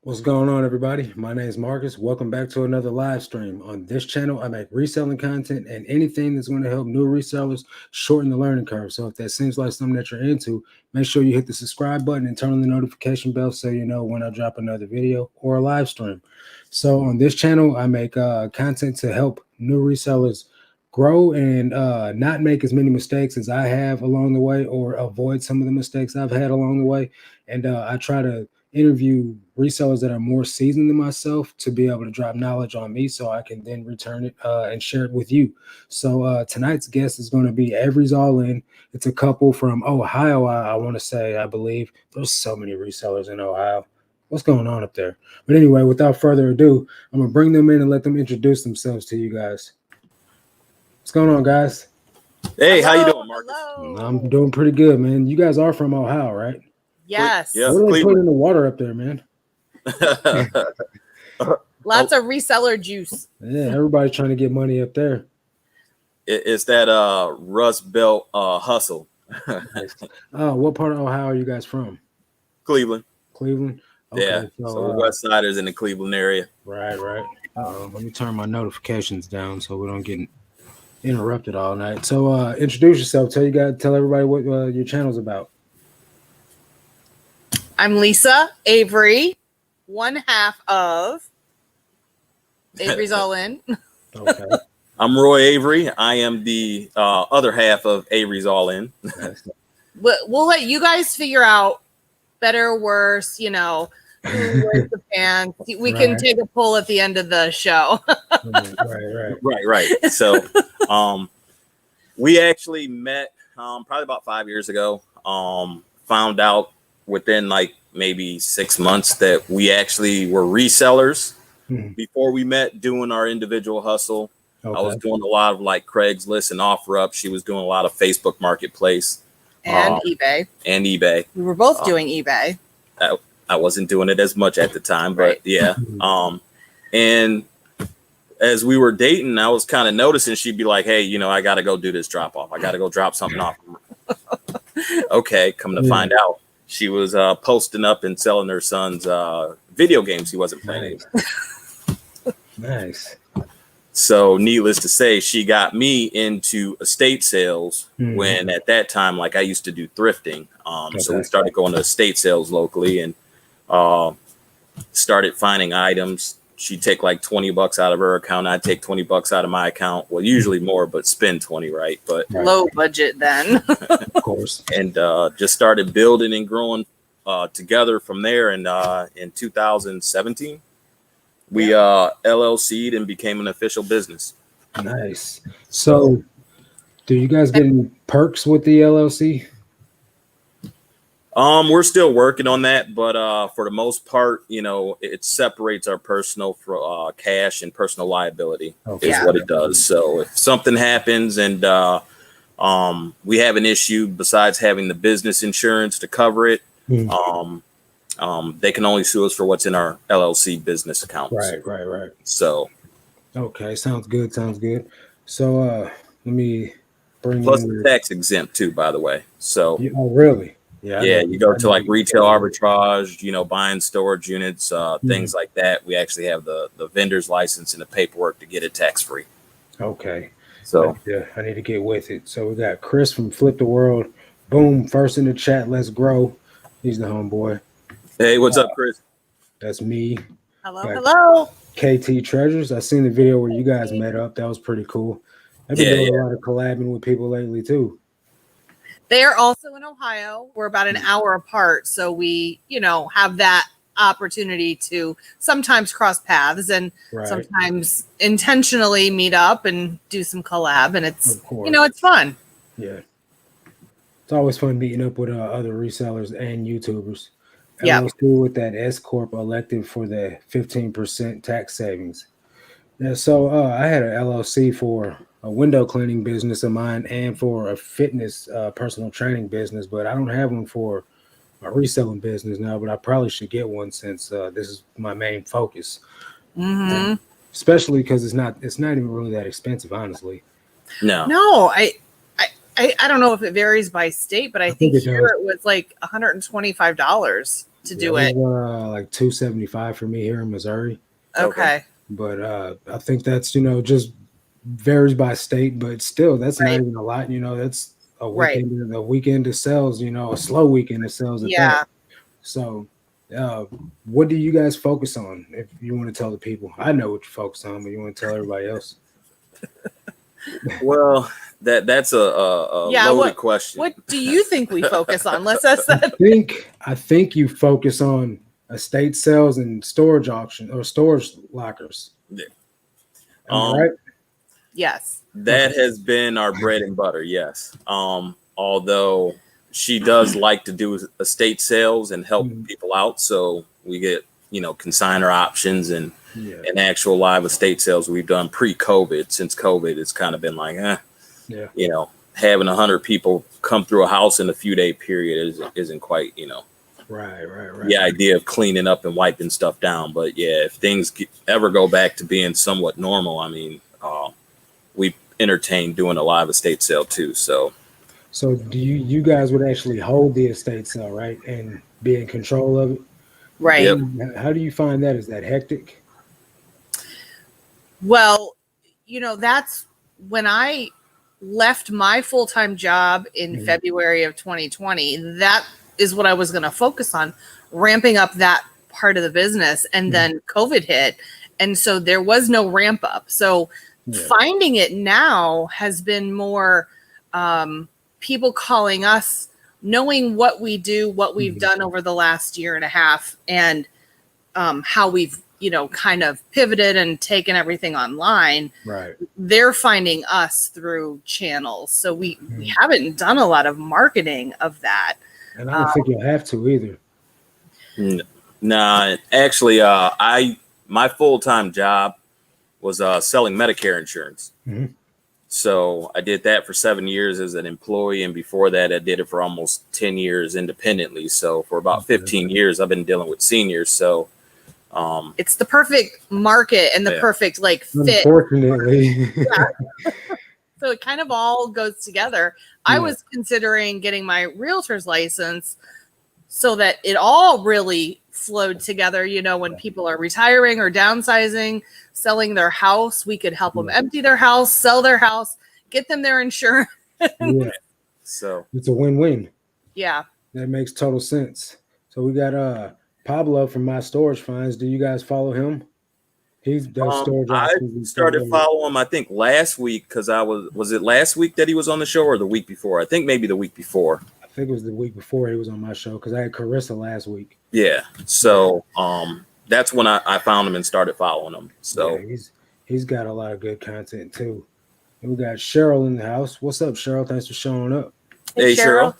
What's going on, everybody? My name is Marcus. Welcome back to another live stream. On this channel, I make reselling content and anything that's going to help new resellers shorten the learning curve. So if that seems like something that you're into, make sure you hit the subscribe button and turn on the notification bell so you know when I drop another video or a live stream. So on this channel, I make content to help new resellers grow and not make as many mistakes as I have along the way, or avoid some of the mistakes I've had along the way. And I try to interview resellers that are more seasoned than myself to be able to drop knowledge on me so I can then return it and share it with you. So tonight's guest is going to be Avery's All In. It's a couple from Ohio, I want to say, I believe. There's so many resellers in Ohio. What's going on up there? But anyway, without further ado, I'm going to bring them in and let them introduce themselves to you guys. What's going on, guys? Hey, how you doing, Marcus? I'm doing pretty good, man. You guys are from Ohio, right? Yes. Yeah. What do they put in the water up there, man? Lots of reseller juice. Yeah, everybody's trying to get money up there. It's that Rust Belt hustle. What part of Ohio are you guys from? Cleveland. Cleveland? Okay, yeah, so we're West Siders in the Cleveland area. Right. Let me turn my notifications down so we don't get interrupted all night. So introduce yourself. Tell everybody what your channel's about. I'm Lisa Avery, one half of Avery's All In. Okay. I'm Roy Avery. I am the other half of Avery's All In. We'll let you guys figure out better or worse, who wears the pants. We can take a poll at the end of the show. Right. So we actually met probably about 5 years ago. Found out within like maybe 6 months that we actually were resellers before we met, doing our individual hustle. Okay. I was doing a lot of like Craigslist and OfferUp. She was doing a lot of Facebook Marketplace and eBay. We were both doing eBay. I wasn't doing it as much at the time, but yeah. And as we were dating, I was kind of noticing she'd be like, "Hey, I got to go do this drop off. I got to go drop something off." Okay, come to find out, she was posting up and selling her son's video games he wasn't playing. Nice. So needless to say, she got me into estate sales when at that time, like I used to do thrifting. So we started going to estate sales locally and started finding items. She'd take like $20 out of her account. I'd take $20 out of my account. Well, usually more, but spend 20, right? But low budget then. Of course. And just started building and growing together from there. And in 2017, we LLC'd and became an official business. Nice. So do you guys get any perks with the LLC? We're still working on that, but for the most part, it separates our personal for cash and personal liability is what it does. So if something happens and we have an issue, besides having the business insurance to cover it, they can only sue us for what's in our LLC business accounts. Right. So, okay, sounds good. So let me bring. Plus, it's tax exempt too, by the way. So, oh really? Yeah, you go to like retail arbitrage, buying storage units, things like that. We actually have the vendor's license and the paperwork to get it tax free. Okay. So yeah, I need to get with it. So we got Chris from Flip the World. Boom, first in the chat. Let's grow. He's the homeboy. Hey, what's up, Chris? That's me. Hello. KT Treasures. I seen the video where you guys met up. That was pretty cool. I've been doing a lot of collabing with people lately too. They are also in Ohio. We're about an hour apart. So we, have that opportunity to sometimes cross paths and sometimes intentionally meet up and do some collab. And it's, it's fun. Yeah. It's always fun meeting up with other resellers and YouTubers. Yeah. I was cool with that S Corp elected for the 15% tax savings. Yeah. So I had an LLC for a window cleaning business of mine and for a fitness personal training business, but I don't have one for a reselling business now, but I probably should get one since this is my main focus. Especially because it's not even really that expensive, honestly. No, I don't know if it varies by state, but I think here it was like $125 to do it? Like $275 for me here in Missouri. Okay. But I think that's, just varies by state, but still that's not even a lot. That's a weekend of sales, a slow weekend of sales at that. So what do you guys focus on if you want to tell the people? I know what you focus on, but you want to tell everybody else? Well, that's a loaded question. What do you think we focus on? Let's ask that. I think you focus on estate sales and storage auction or storage lockers. Yeah. Right? Yes. That has been our bread and butter. Yes. Although she does like to do estate sales and help people out, so we get consignor options and actual live estate sales we've done pre-COVID. Since COVID, it's kind of been like, having 100 people come through a house in a few day period isn't quite, right. The idea of cleaning up and wiping stuff down. But yeah, if things ever go back to being somewhat normal, I mean, we entertain doing a live estate sale too. So do you guys would actually hold the estate sale, right, and be in control of it? Right. Yep. How do you find that? Is that hectic? Well, that's when I left my full-time job in February of 2020. That is what I was going to focus on, ramping up that part of the business. And then COVID hit. And so there was no ramp up. So finding it now has been more people calling us, knowing what we do, what we've done over the last year and a half, and how we've, kind of pivoted and taken everything online. Right. They're finding us through channels. So we haven't done a lot of marketing of that. And I don't think you'll have to either. Nah, actually, my full-time job was selling Medicare insurance. So I did that for 7 years as an employee. And before that, I did it for almost 10 years independently. So for about 15 years, I've been dealing with seniors. So it's the perfect market and the perfect fit. Unfortunately. So it kind of all goes together. I was considering getting my realtor's license so that it all really flowed together. When people are retiring or downsizing, selling their house, we could help them empty their house, sell their house, get them their insurance. So it's a win-win. Yeah. That makes total sense. So we got Pablo from My Storage Finds. Do you guys follow him? He does storage. I started following him, I think, last week because was it last week that he was on the show or the week before? I think maybe the week before. I think it was the week before he was on my show because I had Carissa last week. Yeah. So that's when I found him and started following him. So he's got a lot of good content too. And we got Cheryl in the house. What's up, Cheryl? Thanks for showing up. Hey, Cheryl.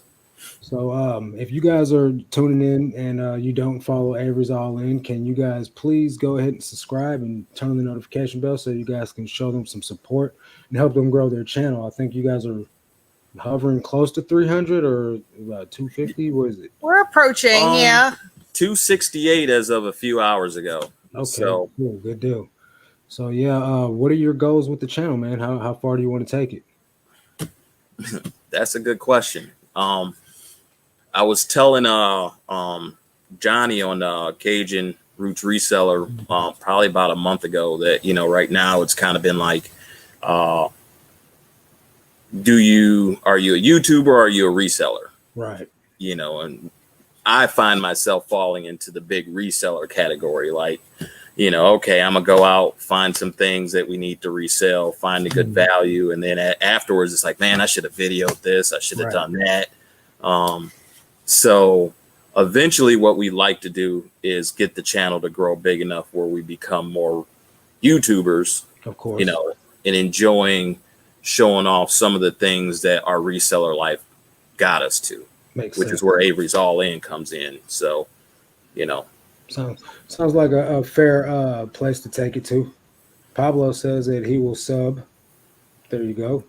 So if you guys are tuning in and you don't follow Avery's All In, can you guys please go ahead and subscribe and turn on the notification bell so you guys can show them some support and help them grow their channel? I think you guys are hovering close to 300 or about 250. What is it? We're approaching, 268 as of a few hours ago. Okay, so cool, good deal. So what are your goals with the channel, man? How far do you want to take it? That's a good question. I was telling Johnny on Cajun Roots Reseller probably about a month ago that right now it's kind of been like, are you a YouTuber or are you a reseller? Right. And I find myself falling into the big reseller category. Like, okay, I'm gonna go out, find some things that we need to resell, find a good value, and then afterwards it's like, man, I should have videoed this, I should have done that. So eventually what we like to do is get the channel to grow big enough where we become more YouTubers, of course, and enjoying showing off some of the things that our reseller life got us to, which is where Avery's All In comes in. So, sounds like a fair place to take it to. Pablo says that he will sub. There you go.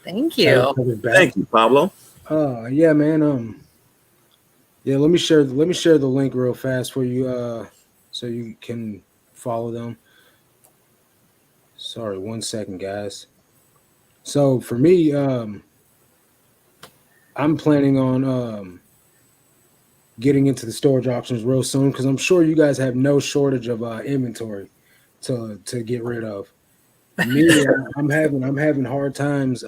Thank you. Thank you, Pablo. Yeah, man. Let me share the link real fast for you, so you can follow them. Sorry, 1 second, guys. So for me, I'm planning on getting into the storage auctions real soon because I'm sure you guys have no shortage of inventory to get rid of. Me, I'm having hard times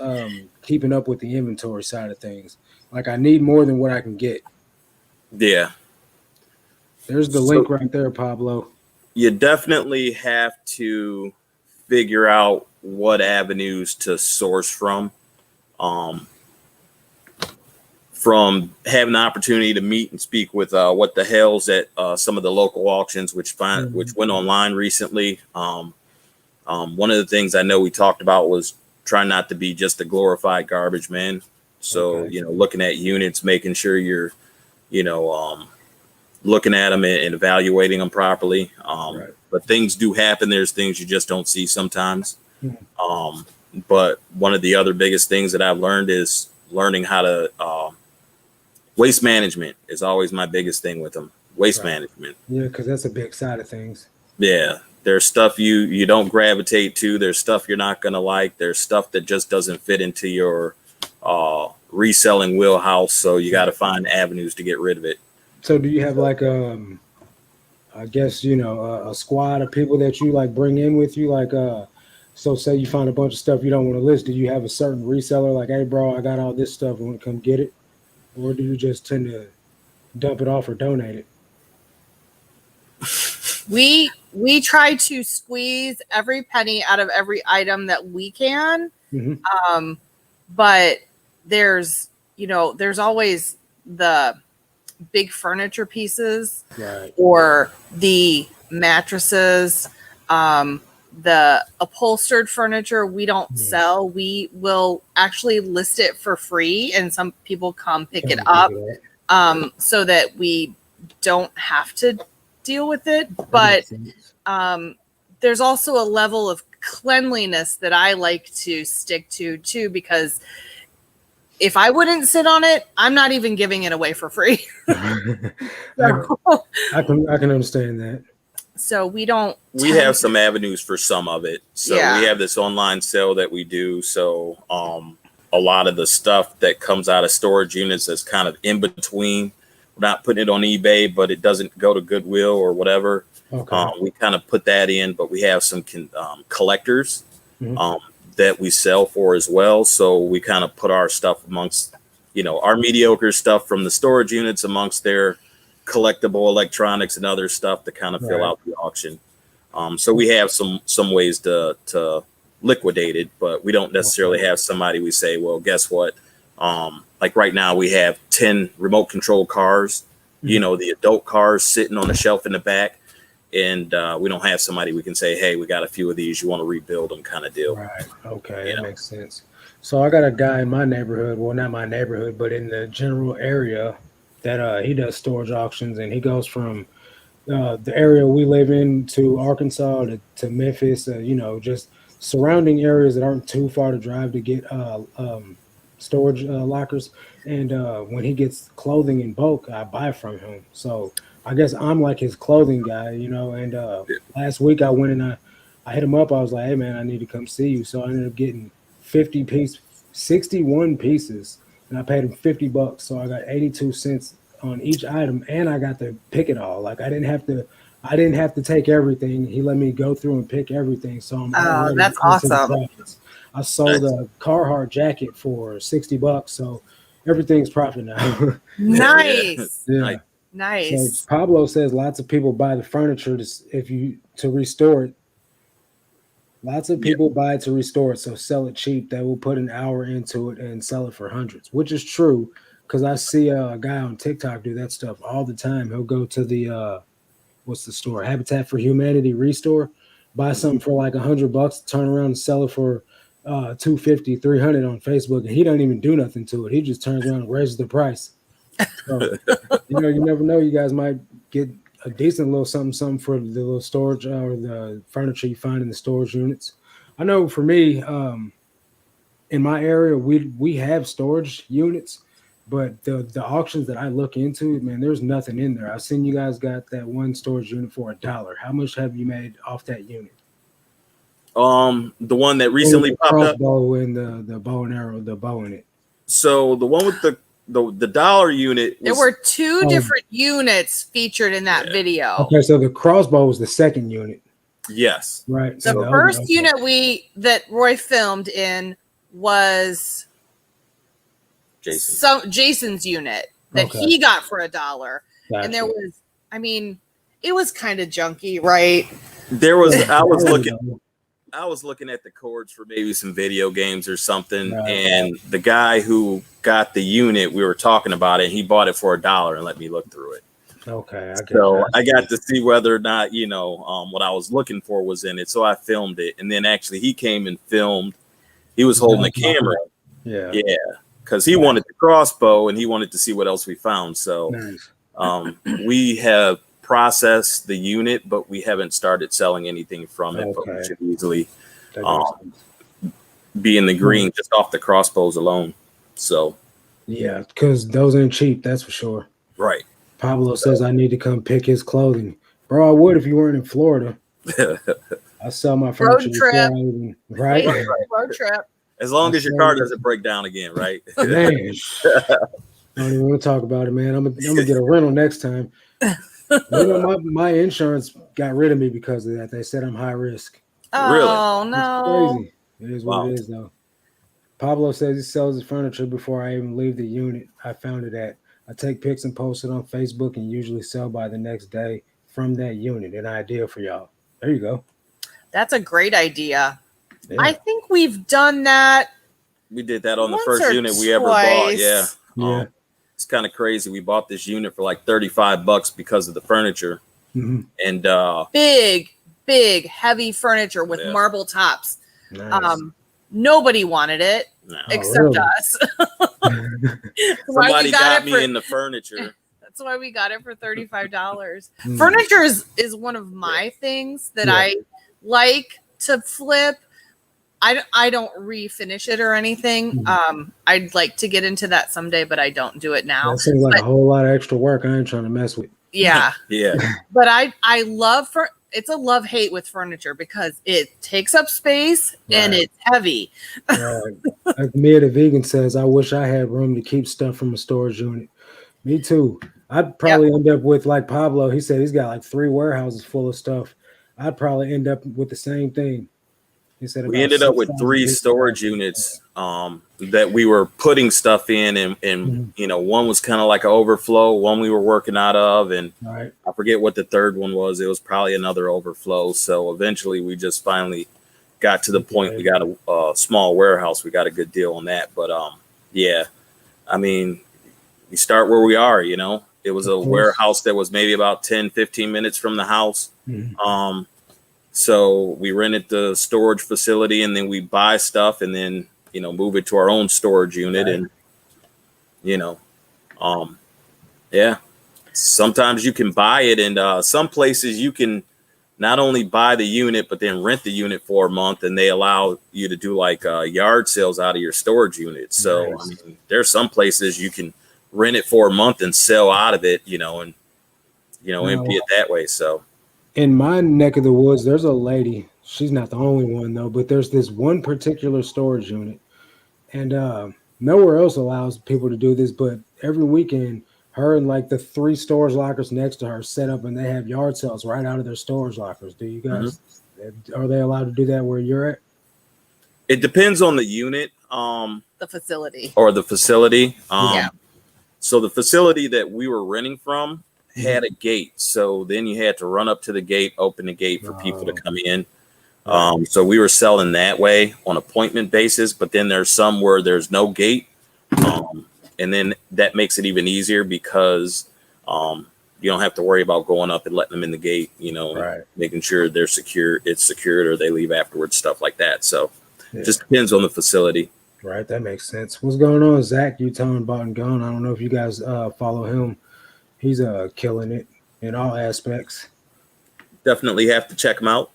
keeping up with the inventory side of things. Like I need more than what I can get. Yeah. There's the link right there, Pablo. You definitely have to figure out what avenues to source from. From having the opportunity to meet and speak with what the hell's at some of the local auctions, which went online recently. One of the things I know we talked about was trying not to be just a glorified garbage man. So, looking at units, making sure you're, looking at them and evaluating them properly. But things do happen. There's things you just don't see sometimes. But one of the other biggest things that I've learned is learning how to waste management is always my biggest thing with them. Waste management. Yeah, because that's a big side of things. Yeah. There's stuff you don't gravitate to. There's stuff you're not going to like. There's stuff that just doesn't fit into your reselling wheelhouse. So you got to find avenues to get rid of it. So do you have like I guess a squad of people that you like bring in with you? Like so say you find a bunch of stuff you don't want to list. Do you have a certain reseller like, hey bro, I got all this stuff, I want to come get it? Or do you just tend to dump it off or donate it? We try to squeeze every penny out of every item that we can. But there's always the big furniture pieces, or the mattresses, the upholstered furniture we don't sell. We will actually list it for free, and some people come pick it up, so that we don't have to deal with it. But there's also a level of cleanliness that I like to stick to too, because if I wouldn't sit on it, I'm not even giving it away for free. I can understand that. So we have some avenues for some of it. So we have this online sale that we do. So a lot of the stuff that comes out of storage units is kind of in between. We're not putting it on eBay, but it doesn't go to Goodwill or whatever. We kind of put that in, but we have some collectors that we sell for as well. So we kind of put our stuff amongst, our mediocre stuff from the storage units amongst their collectible electronics and other stuff to kind of fill out the auction. So we have some ways to liquidate it, but we don't necessarily have somebody we say, well, guess what? Like right now we have 10 remote control cars, the adult cars sitting on the shelf in the back. And we don't have somebody we can say, hey, we got a few of these, you want to rebuild them kind of deal. Right. Okay. That makes sense. So I got a guy in my neighborhood, well, not my neighborhood, but in the general area that he does storage auctions, and he goes from the area we live in to Arkansas to Memphis, just surrounding areas that aren't too far to drive to get storage lockers. And when he gets clothing in bulk, I buy from him. So I guess I'm like his clothing guy, and last week I went and I hit him up. I was like, hey man, I need to come see you. So I ended up getting 61 pieces, and I paid him $50. So I got 82 cents on each item, and I got to pick it all. Like I didn't have to take everything. He let me go through and pick everything. So that's awesome. I sold a Carhartt jacket for $60, so everything's profit now. Nice. Yeah. Nice. So Pablo says lots of people buy the furniture to restore it. Lots of people buy it to restore it, so sell it cheap. They will put an hour into it and sell it for hundreds, which is true, because I see a guy on TikTok do that stuff all the time. He'll go to the what's the store? Habitat for Humanity Restore, buy something for like $100, turn around and sell it for $250, $300 on Facebook, and he don't even do nothing to it. He just turns around and raises the price. So, you never know. You guys might get a decent little something for the little storage or the furniture you find in the storage units. I know for me, in my area, we have storage units, but the auctions that I look into, man, there's nothing in there. I've seen you guys got that one storage unit for $1. How much have you made off that unit? The one that recently popped up, crossbow and the bow and arrow, the bow in it. So the one with the dollar unit. There were two different units featured in that video. Okay, so the crossbow was the second unit. Yes. Right. The first unit that Roy filmed in was Jason's unit that he got for $1. Gotcha. And there was, I mean, it was kind of junky, right? There was, I was looking at the cords for maybe some video games or something. Right. And the guy who got the unit, we were talking about it, and he bought it for $1 and let me look through it. Okay. I got to see whether or not, you know, what I was looking for was in it. So I filmed it. And then actually he came and filmed. He was holding the camera. Yeah. Yeah. Because he wanted the crossbow and he wanted to see what else we found. So we have processed the unit, but we haven't started selling anything from it. But we should easily be in the green just off the crossbows alone. So yeah, because those ain't cheap, that's for sure. Right. Pablo says I need to come pick his clothing. Bro, I would if you weren't in Florida. I sell my furniture. Road trip. Right? Road trip. As long as your car doesn't break down again, right? Man. I don't even want to talk about it, man. I'm gonna get a rental next time. You know, my insurance got rid of me because of that. They said I'm high risk. Oh, really? No. It's crazy. It is what it is, though. Pablo says he sells his furniture before I even leave the unit. I found it at. I take pics and post it on Facebook and usually sell by the next day from that unit. An idea for y'all. There you go. That's a great idea. Yeah. I think we've done that. We did that on the first unit we ever bought. Yeah. Yeah. It's kind of crazy. We bought this unit for like $35 because of the furniture. Mm-hmm. And big, heavy furniture with marble tops. Nice. Nobody wanted it except us. Somebody got me in the furniture. That's why we got it for $35. Furniture is one of my things that I like to flip. I don't refinish it or anything. I'd like to get into that someday, but I don't do it now. That seems like a whole lot of extra work. I ain't trying to mess with. Yeah. Yeah. But I love it's a love-hate with furniture because it takes up space and it's heavy. Like Mia the Vegan says, I wish I had room to keep stuff from a storage unit. Me too. I'd probably end up with, like Pablo, he said he's got like 3 warehouses full of stuff. I'd probably end up with the same thing. He said we ended up with 3 storage units that we were putting stuff in, and you know, one was kind of like an overflow, one we were working out of, and I forget what the third one was. It was probably another overflow. So eventually we just finally got to the point we got a small warehouse. We got a good deal on that. But yeah, I mean, we start where we are, you know. It was a warehouse that was maybe about 10-15 minutes from the house. So we rented the storage facility, and then we buy stuff and then, you know, move it to our own storage unit. And, you know, sometimes you can buy it. And some places you can not only buy the unit, but then rent the unit for a month, and they allow you to do like yard sales out of your storage unit. So, I mean, there's some places you can rent it for a month and sell out of it, you know, and, you know, empty it that way. So. In my neck of the woods, there's a lady. She's not the only one, though, but there's this one particular storage unit. And nowhere else allows people to do this, but every weekend, her and like the 3 storage lockers next to her set up, and they have yard sales right out of their storage lockers. Do you guys, are they allowed to do that where you're at? It depends on the unit. The facility. Or the facility. So the facility that we were renting from had a gate, so then you had to run up to the gate, open the gate for people to come in. So we were selling that way on appointment basis, but then there's some where there's no gate, and then that makes it even easier because you don't have to worry about going up and letting them in the gate, you know, making sure they're secure, it's secured, or they leave afterwards, stuff like that. So it just depends on the facility. Right, that makes sense. What's going on, Zach? You telling Bought and Gone? I don't know if you guys follow him. He's killing it in all aspects. Definitely have to check him out.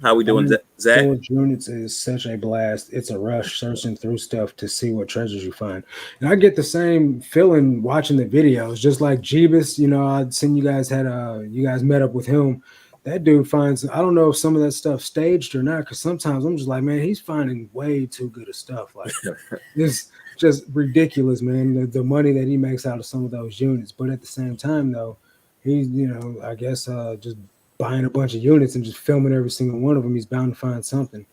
How we doing, Zach? Storage units is such a blast. It's a rush searching through stuff to see what treasures you find. And I get the same feeling watching the videos, just like Jeebus. You know, I'd seen you guys had you guys met up with him. That dude finds, I don't know if some of that stuff staged or not, because sometimes I'm just like, man, he's finding way too good of stuff. Like this, just ridiculous, man. The money that he makes out of some of those units. But at the same time, though, he's, I guess just buying a bunch of units and just filming every single one of them. He's bound to find something.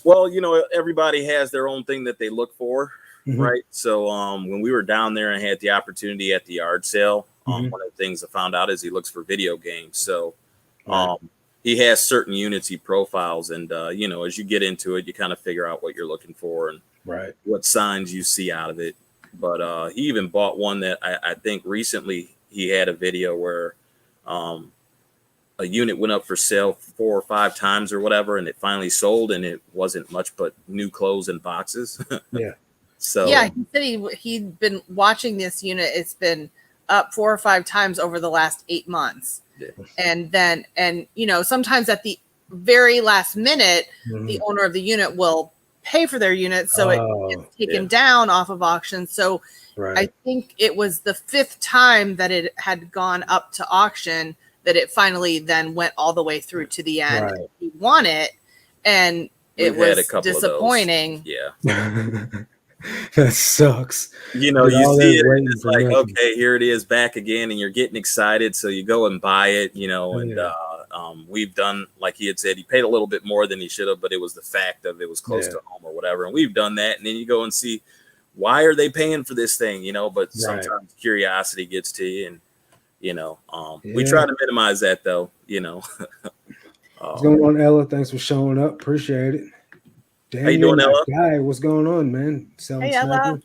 Well, everybody has their own thing that they look for, right? So when we were down there and had the opportunity at the yard sale, one of the things I found out is he looks for video games. So he has certain units he profiles, and as you get into it, you kind of figure out what you're looking for and what signs you see out of it. But he even bought one that I think recently he had a video where a unit went up for sale 4 or 5 times or whatever, and it finally sold, and it wasn't much but new clothes and boxes. So he said he'd been watching this unit. It's been up 4 or 5 times over the last 8 months. And sometimes at the very last minute, the owner of the unit will pay for their unit, so it gets taken down off of auction. So I think it was the 5th time that it had gone up to auction that it finally then went all the way through to the end. He won it, and it was disappointing. That sucks. You see it, and it's like, okay, here it is back again, and you're getting excited, so you go and buy it, and we've done, like he had said, he paid a little bit more than he should have, but it was the fact of it was close to home or whatever, and we've done that, and then you go and see, why are they paying for this thing, but sometimes curiosity gets to you, and we try to minimize that, though. What's going on, Ella? Thanks for showing up. Appreciate it. Daniel, how you doing, Ella? Guy, what's going on, man? Selling sniper.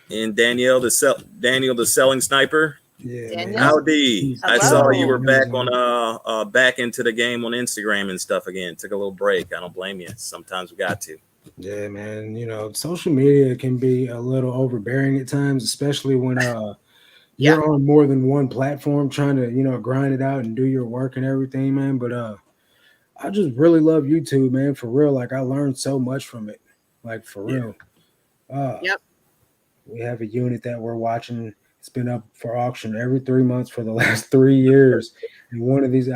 And Daniel, the selling sniper. Yeah. Howdy. I saw you were back on back into the game on Instagram and stuff again. Took a little break. I don't blame you. Sometimes we got to. Yeah, man. Social media can be a little overbearing at times, especially when you're on more than one platform trying to, grind it out and do your work and everything, man. But I just really love YouTube, man, for real. Like, I learned so much from it, like, for real. We have a unit that we're watching. It's been up for auction every 3 months for the last 3 years. And one of these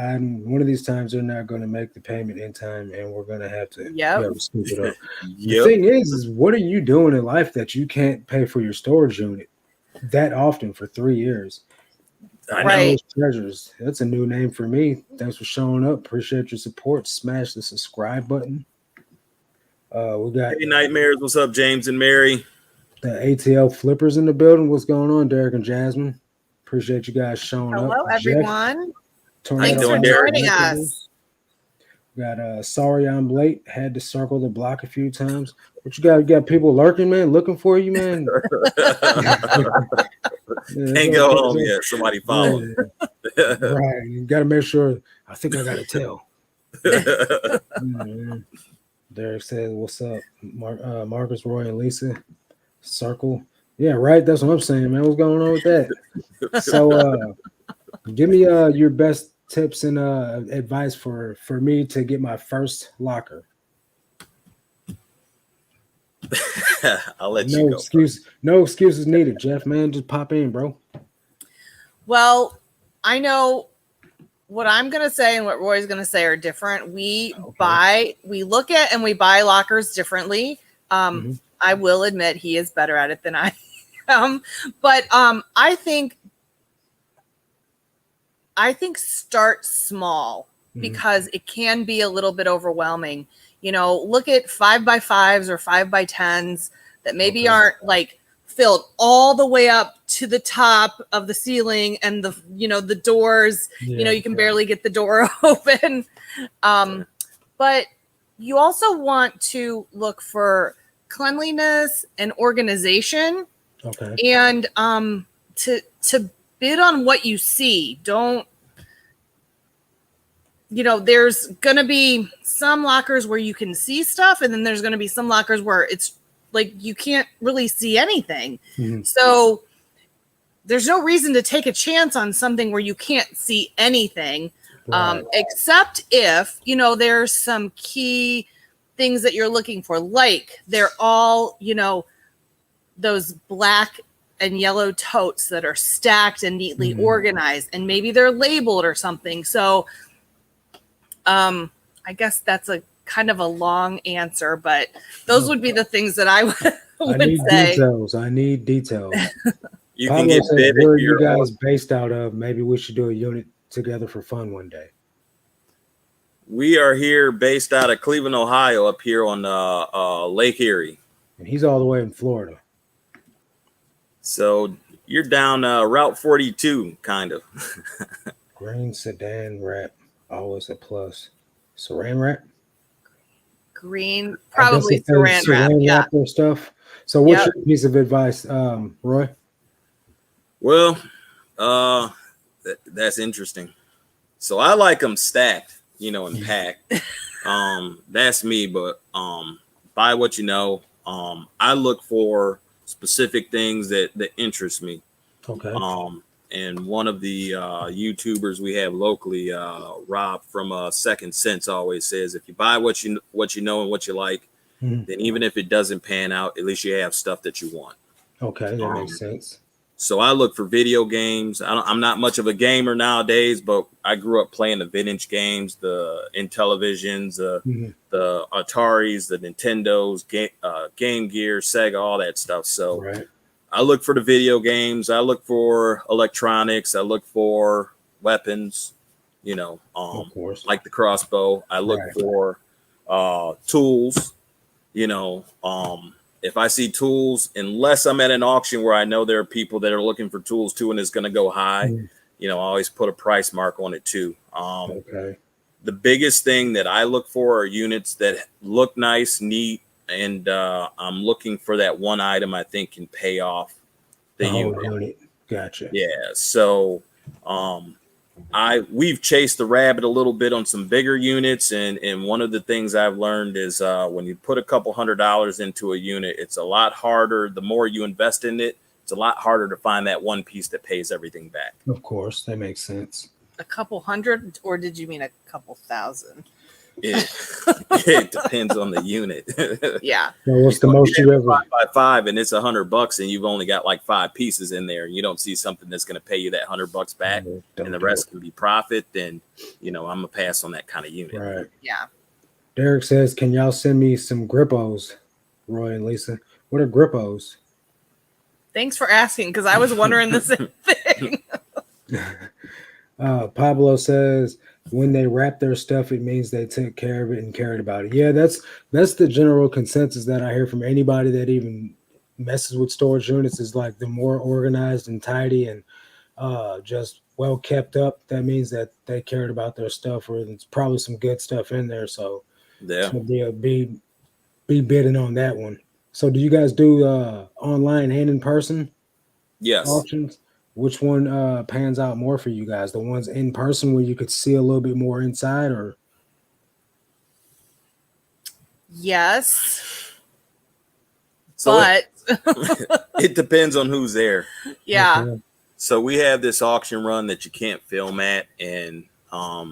times they're not going to make the payment in time, and we're going to have to scoop it up. The thing is what are you doing in life that you can't pay for your storage unit that often for 3 years? I know. Treasures. That's a new name for me. Thanks for showing up. Appreciate your support. Smash the subscribe button. We got Hey Nightmares. What's up, James and Mary? The ATL flippers in the building. What's going on, Derek and Jasmine? Appreciate you guys showing up. Hello, everyone. Thanks for joining us. We got sorry I'm late. Had to circle the block a few times. What you got? You got people lurking, man, looking for you, man. Can't go home yet. Somebody following. Right. You got to make sure. I think I got to tell. Derek says, "What's up, Marcus, Roy, and Lisa?" Circle. Yeah, right. That's what I'm saying, man. What's going on with that? So, give me your best tips and advice for me to get my first locker. I'll let you go. No excuses needed, Jeff, man. Just pop in, bro. Well, I know what I'm going to say and what Roy's going to say are different. We look at and we buy lockers differently. I will admit he is better at it than I am. But I think start small because it can be a little bit overwhelming. Look at 5x5s or 5x10s that maybe aren't like filled all the way up to the top of the ceiling and the doors, you can barely get the door open. But you also want to look for cleanliness and organization. And to bid on what you see. Don't, there's going to be some lockers where you can see stuff, and then there's going to be some lockers where it's like you can't really see anything. So there's no reason to take a chance on something where you can't see anything, except if, there's some key things that you're looking for. Like they're all, those black and yellow totes that are stacked and neatly organized, and maybe they're labeled or something. So I guess that's a kind of a long answer, but those would be the things that I I need details. I need details. You Pablo can get says, bid where are if you you're guys based out of? Maybe we should do a unit together for fun one day. We are here based out of Cleveland, Ohio, up here on Lake Erie. And he's all the way in Florida. So you're down Route 42, kind of. Green sedan wrap, always a plus. Saran wrap? Green, probably saran wrap. Yeah. Or stuff. So what's your piece of advice, Roy? Well, that's interesting. So I like them stacked, and packed. That's me, but buy what you know. I look for specific things that interest me. Okay. And one of the YouTubers we have locally, Rob from Second Sense, always says, if you buy what you know and what you like, then even if it doesn't pan out, at least you have stuff that you want. Okay, that makes sense. So I look for video games. I'm not much of a gamer nowadays, but I grew up playing the vintage games, the Intellivisions, the Ataris, the Nintendos, Game Gear, Sega, all that stuff. So I look for the video games. I look for electronics. I look for weapons, of course. like the crossbow. I look for tools, if I see tools, unless I'm at an auction where I know there are people that are looking for tools too, and it's going to go high, I always put a price mark on it too. The biggest thing that I look for are units that look nice, neat, and I'm looking for that one item I think can pay off the unit. Gotcha. Yeah. So we've chased the rabbit a little bit on some bigger units, and one of the things I've learned is when you put a couple $100 into a unit, it's a lot harder. The more you invest in it, it's a lot harder to find that one piece that pays everything back. Of course, that makes sense. A couple hundred, or did you mean a couple thousand? It depends on the unit. Yeah. Well, what's the most you ever 5x5 and it's $100 and you've only got like 5 pieces in there, and you don't see something that's going to pay you that $100 back, and the rest can be profit, then I'm gonna pass on that kind of unit. Right. Yeah. Derek says, can y'all send me some grippos, Roy and Lisa? What are grippos? Thanks for asking, because I was wondering the same thing. Pablo says, when they wrap their stuff, it means they took care of it and cared about it. Yeah, that's the general consensus that I hear from anybody that even messes with storage units, is like the more organized and tidy and just well kept up, that means that they cared about their stuff, or there's probably some good stuff in there. So be bidding on that one. So do you guys do online and in person auctions? Which one pans out more for you guys? The ones in person where you could see a little bit more inside, or? Yes. So but it depends on who's there. Yeah. Okay. So we have this auction run that you can't film at, and I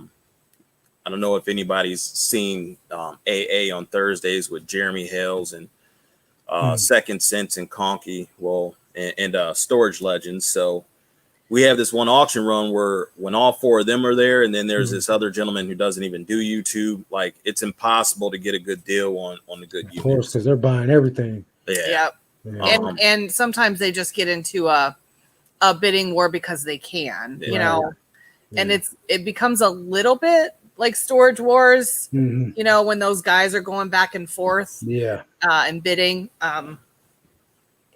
don't know if anybody's seen AA on Thursdays with Jeremy Hales and Second Sense and Conky, and Storage Legends. So we have this one auction run where when all 4 of them are there, and then there's this other gentleman who doesn't even do YouTube, like it's impossible to get a good deal on the good units. Of course, because they're buying everything. Yeah. Yep. And sometimes they just get into a bidding war because they can, and it becomes a little bit like Storage Wars, when those guys are going back and forth and bidding.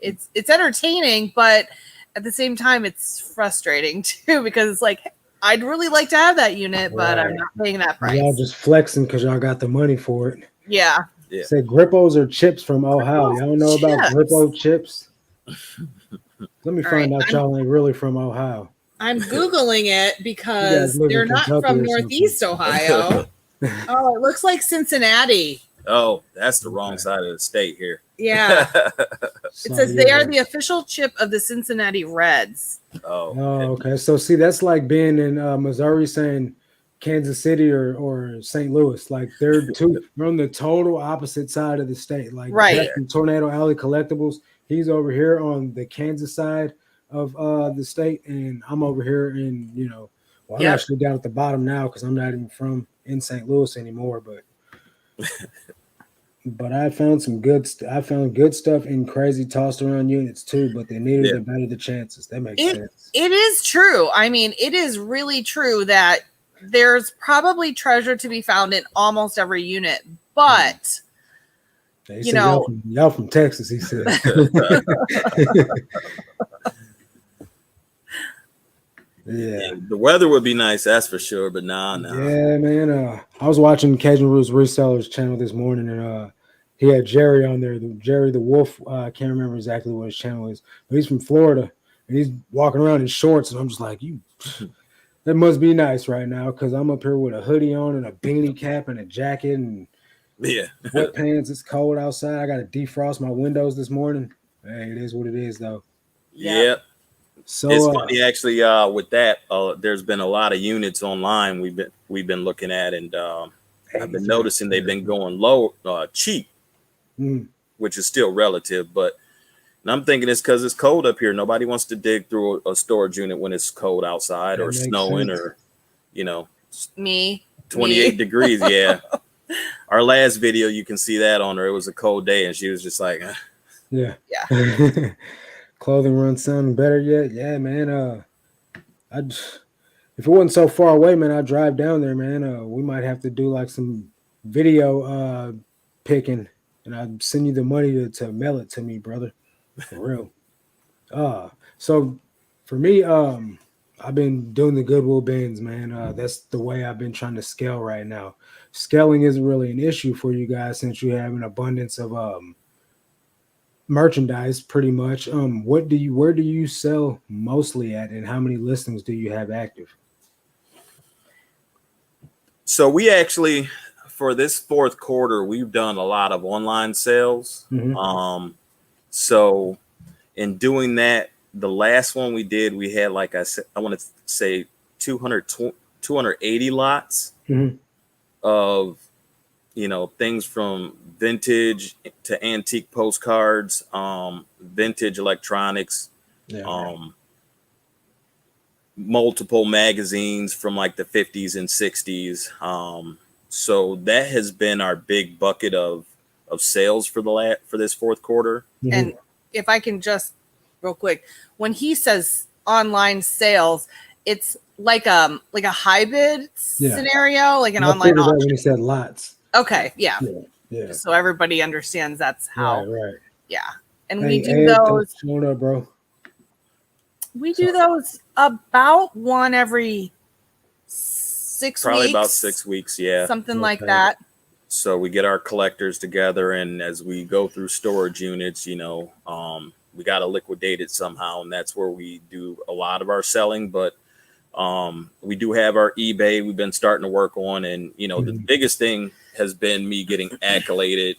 It's entertaining, but at the same time, it's frustrating too, because it's like, I'd really like to have that unit, but I'm not paying that price. Y'all just flexing because y'all got the money for it. Yeah. Say Grippos or chips from Ohio. Y'all know about Grippo chips? Let me find out y'all ain't really from Ohio. I'm Googling it because they're not from Northeast Ohio. Oh, it looks like Cincinnati. Oh, that's the wrong side of the state here. Yeah. It says they are the official chip of the Cincinnati Reds. Oh, okay. So see, that's like being in Missouri saying Kansas City or St. Louis. Like they're on the total opposite side of the state. Like Tornado Alley Collectibles, he's over here on the Kansas side of the state, and I'm over here in, I'm actually down at the bottom now because I'm not even in St. Louis anymore, but But I found some good. I found good stuff in crazy tossed around units too. But the neater the better the chances. That makes sense. It is true. I mean, it is really true that there's probably treasure to be found in almost every unit, but you know, y'all from Texas, he said. Yeah, the weather would be nice, that's for sure. But nah. Yeah, man. I was watching Cajun Roots Resellers channel this morning, and he had Jerry on there. Jerry the Wolf. I can't remember exactly what his channel is, but he's from Florida, and he's walking around in shorts, and I'm just like, that must be nice right now, because I'm up here with a hoodie on and a beanie cap and a jacket and wet pants. It's cold outside. I got to defrost my windows this morning. Hey, it is what it is, though. Yep. So it's funny actually. With that, there's been a lot of units online we've been looking at, and I've been noticing they've been going low, cheap, which is still relative. But I'm thinking it's because it's cold up here. Nobody wants to dig through a storage unit when it's cold outside or snowing or, me 28 degrees. Yeah. Our last video, you can see that on her. It was a cold day, and she was just like, yeah. Clothing runs sounding better yet? Yeah, man. If it wasn't so far away, man, I'd drive down there, man. We might have to do like some video picking, and I'd send you the money to mail it to me, brother. For real. So for me, I've been doing the Goodwill bins, man. That's the way I've been trying to scale right now. Scaling isn't really an issue for you guys since you have an abundance of merchandise, pretty much. Where do you sell mostly at, and how many listings do you have active? So we actually, for this fourth quarter, we've done a lot of online sales. So in doing that, the last one we did, we had, like I said, I want to say 280 lots of, things from vintage to antique postcards, vintage electronics, multiple magazines from like the 50s and 60s. So that has been our big bucket of sales for this fourth quarter. And if I can just real quick, when he says online sales, it's like a hybrid scenario, like an online auction. When he said lots. Okay, yeah. Just so everybody understands that's how. Right. Yeah, and we do those. Hold up, bro. We do those about one every 6 Probably weeks. About 6 weeks, yeah. Something like that. So we get our collectors together, and as we go through storage units, we got to liquidate it somehow, and that's where we do a lot of our selling. But we do have our eBay we've been starting to work on, and the biggest thing has been me getting accoladed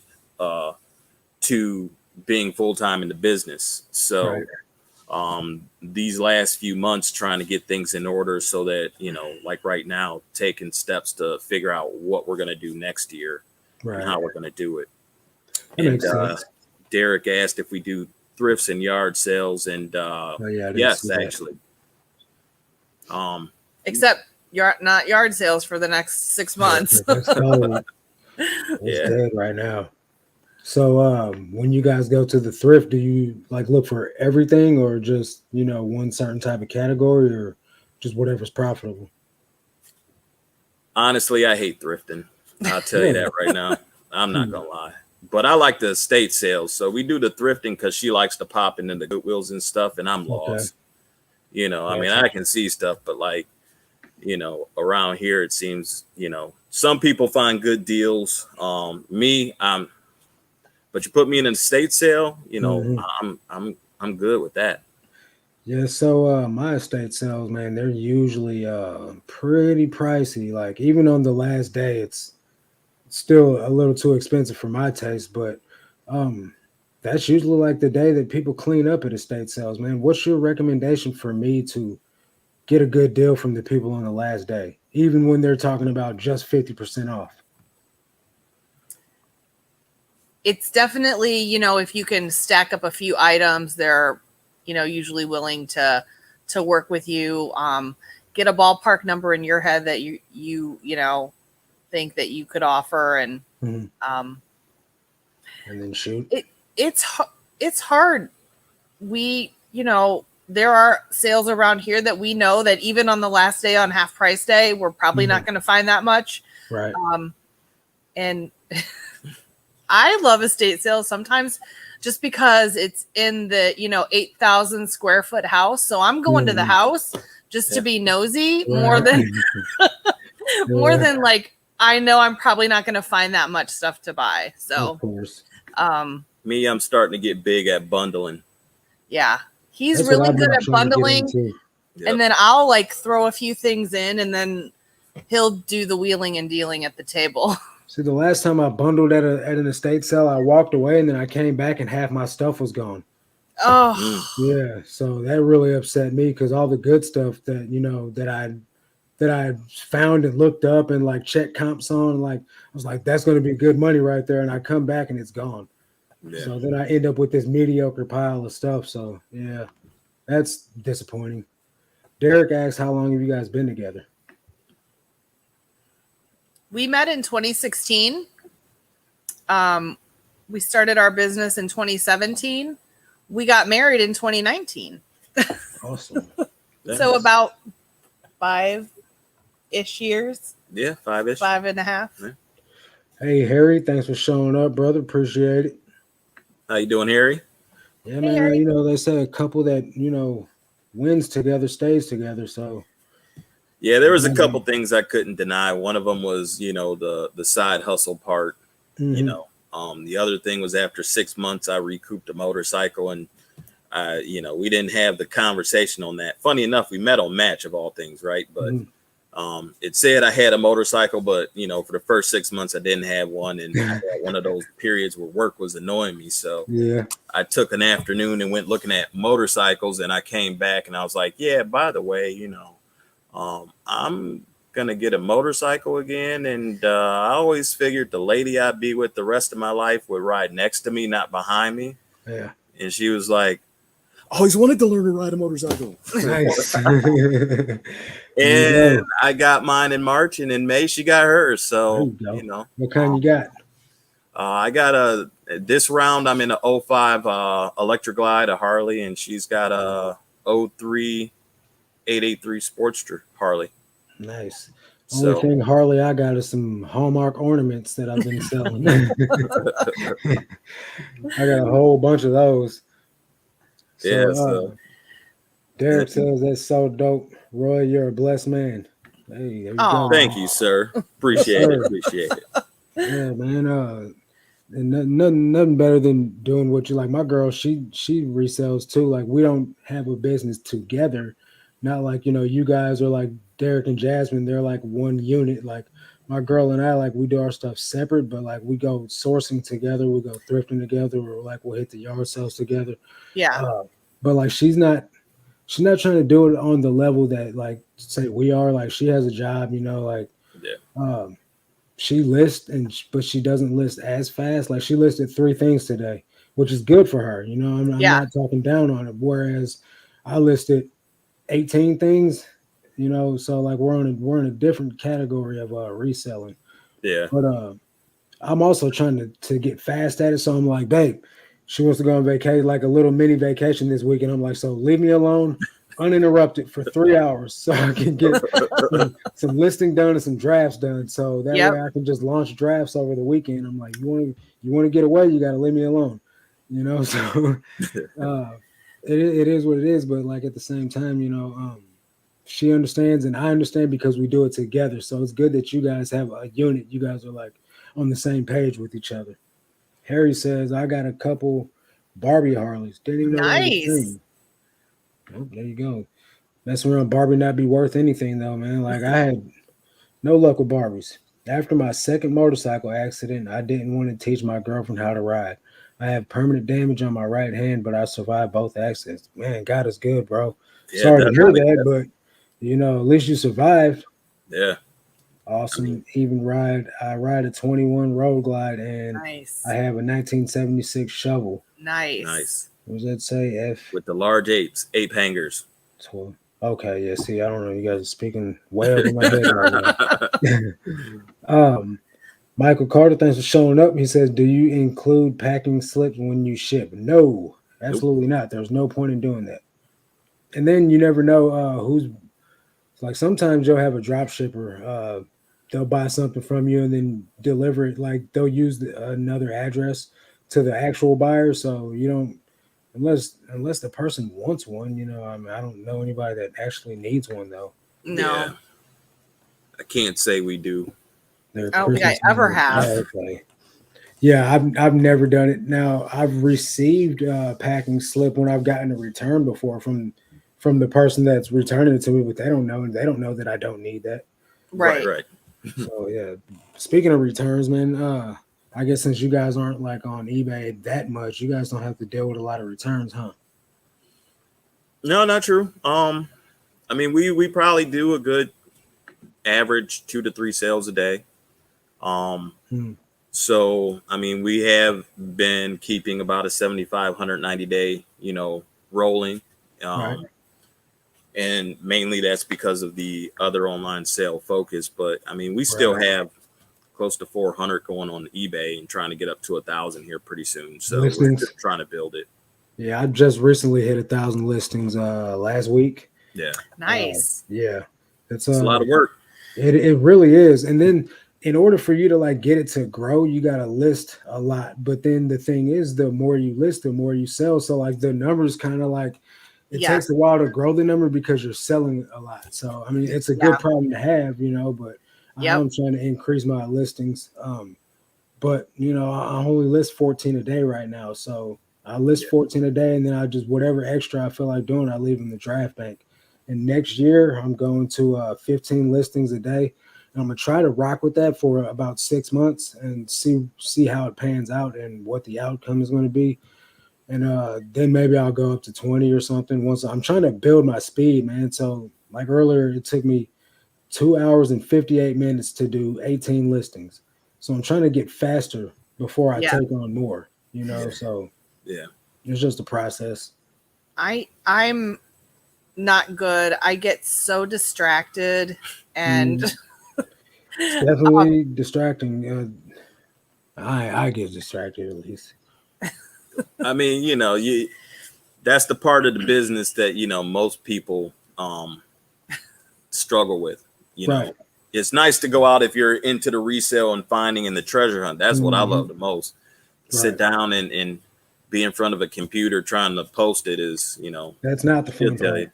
to being full-time in the business. So these last few months trying to get things in order so that, like right now, taking steps to figure out what we're going to do next year and how we're going to do it. And Derek asked if we do thrifts and yard sales, and yes, actually. Except not yard sales for the next 6 months. It's dead right now. So when you guys go to the thrift, do you like look for everything, or just one certain type of category, or just whatever's profitable? Honestly, I hate thrifting. I'll tell you that right now. I'm not gonna lie. But I like the estate sales. So we do the thrifting because she likes to pop into the Goodwills and stuff, and I'm lost. I mean, I can see stuff, but like, around here, it seems, some people find good deals. But you put me in an estate sale, I'm good with that. Yeah. So my estate sales, man, they're usually pretty pricey. Like even on the last day, it's still a little too expensive for my taste, but that's usually like the day that people clean up at estate sales, man. What's your recommendation for me to get a good deal from the people on the last day, even when they're talking about just 50% off? It's definitely, if you can stack up a few items, they're, usually willing to work with you. Get a ballpark number in your head that you think that you could offer, and and then shoot. It's hard. We, there are sales around here that we know that even on the last day on half price day, we're probably not going to find that much. Right. And I love estate sales sometimes just because it's in the, 8,000 square foot house. So I'm going to the house just to be nosy more than like, I know I'm probably not going to find that much stuff to buy. So, of course. Me, I'm starting to get big at bundling. Yeah. He's really good at bundling. And then I'll like throw a few things in and then he'll do the wheeling and dealing at the table. See, the last time I bundled at an estate sale, I walked away and then I came back and half my stuff was gone. Oh. Yeah. So that really upset me because all the good stuff that, that I found and looked up and like checked comps on, like I was like, that's going to be good money right there. And I come back and it's gone. Yeah. So then I end up with this mediocre pile of stuff. So yeah, that's disappointing. Derek asks, how long have you guys been together? We met in 2016. We started our business in 2017. We got married in 2019. Awesome. So about 5-ish years. Yeah, 5-ish. 5.5. Yeah. Hey, Harry, thanks for showing up, brother. Appreciate it. How you doing, Harry? Yeah, man. Harry. They say a couple that, wins together stays together. So yeah, there was a couple things I couldn't deny. One of them was, the side hustle part. Mm-hmm. The other thing was after 6 months, I recouped a motorcycle, and we didn't have the conversation on that. Funny enough, we met on Match of all things, right? But it said I had a motorcycle, but for the first 6 months, I didn't have one, and I had one of those periods where work was annoying me. So yeah, I took an afternoon and went looking at motorcycles, and I came back and I was like, yeah, by the way, I'm gonna get a motorcycle again, and I always figured the lady I'd be with the rest of my life would ride next to me, not behind me. Yeah, and she was like, I always wanted to learn to ride a motorcycle. Nice. And I got mine in March, and in May she got hers. So what kind you got? I got this round I'm in a 05 Electra Glide, a Harley, and she's got a 03 883 Sportster Harley. Nice. Only thing Harley I got is some Hallmark ornaments that I've been selling. I got a whole bunch of those. So, Derek says that's so dope. Roy, you're a blessed man. Hey, there you go. Thank you, sir. Appreciate it. Yeah, man. And nothing better than doing what you like. My girl, she resells too. Like, we don't have a business together. Not like, you guys are like Derek and Jasmine. They're like one unit. Like, my girl and I, like, we do our stuff separate, but like we go sourcing together, we go thrifting together, or like we'll hit the yard sales together. Yeah. But like she's not trying to do it on the level that like say we are. Like, she has a job, she lists but she doesn't list as fast. Like, she listed 3 things today, which is good for her. I'm not talking down on it. Whereas I listed 18 things. So like we're in a different category of reselling. Yeah. But I'm also trying to get fast at it. So I'm like, babe, she wants to go on vacation, like a little mini vacation this week. And I'm like, so leave me alone uninterrupted for 3 hours so I can get some listing done and some drafts done. So that way I can just launch drafts over the weekend. I'm like, you want to get away, you got to leave me alone. So it is what it is. But like at the same time, she understands and I understand because we do it together. So it's good that you guys have a unit. You guys are like on the same page with each other. Harry says, I got a couple Barbie Harleys. Didn't even know nice. Oh, there you go. Messing around Barbie not be worth anything though, man. Like, I had no luck with Barbies. After my second motorcycle accident, I didn't want to teach my girlfriend how to ride. I have permanent damage on my right hand, but I survived both accidents. Man, God is good, bro. Yeah, sorry to hear that, but at least you survived. Yeah. Awesome. Even ride. I ride a 21 Road Glide, and nice. I have a 1976 shovel. Nice. What does that say? F with the large ape hangers. 12. Okay, yeah. See, I don't know. You guys are speaking way over my head right now. Michael Carter, thanks for showing up. He says, "Do you include packing slips when you ship?" No, absolutely not. There's no point in doing that. And then you never know who's like. Sometimes you'll have a drop shipper. They'll buy something from you and then deliver it. Like they'll use another address to the actual buyer, so you don't unless the person wants one. I mean, I don't know anybody that actually needs one though. No. Yeah. I can't say we do. I don't think I ever have. Okay. Yeah, I've never done it. Now I've received a packing slip when I've gotten a return before from the person that's returning it to me, but they don't know that I don't need that. Right. So yeah. Speaking of returns, man, I guess since you guys aren't like on eBay that much, you guys don't have to deal with a lot of returns, huh? No, not true. I mean, we probably do a good average 2 to 3 sales a day. So, I mean, we have been keeping about a 75, 190 day, rolling. Right. And mainly that's because of the other online sale focus. But I mean, we still have close to 400 going on eBay and trying to get up to 1,000 here pretty soon. So we're just trying to build it. Yeah, I just recently hit 1,000 listings last week. Yeah. Nice. Yeah. It's a lot of work. It really is. And then in order for you to like get it to grow, you got to list a lot. But then the thing is, the more you list, the more you sell. So like the numbers kind of like it takes a while to grow the number because you're selling a lot. So I mean, it's a good problem to have, but I'm trying to increase my listings. But I only list 14 a day right now. So I list 14 a day, and then I just whatever extra I feel like doing, I leave in the draft bank. And next year, I'm going to 15 listings a day. And I'm gonna try to rock with that for about 6 months and see how it pans out and what the outcome is going to be. And then maybe I'll go up to 20 or something. Once I'm trying to build my speed, man. So like earlier, it took me 2 hours and 58 minutes to do 18 listings. So I'm trying to get faster before I take on more. So it's just a process. I'm not good. I get so distracted and it's definitely distracting. I get distracted at least. I mean, that's the part of the business that most people struggle with. It's nice to go out if you're into the resale and finding and the treasure hunt. That's what I love the most. Sit down and be in front of a computer trying to post it is, that's not the fun part.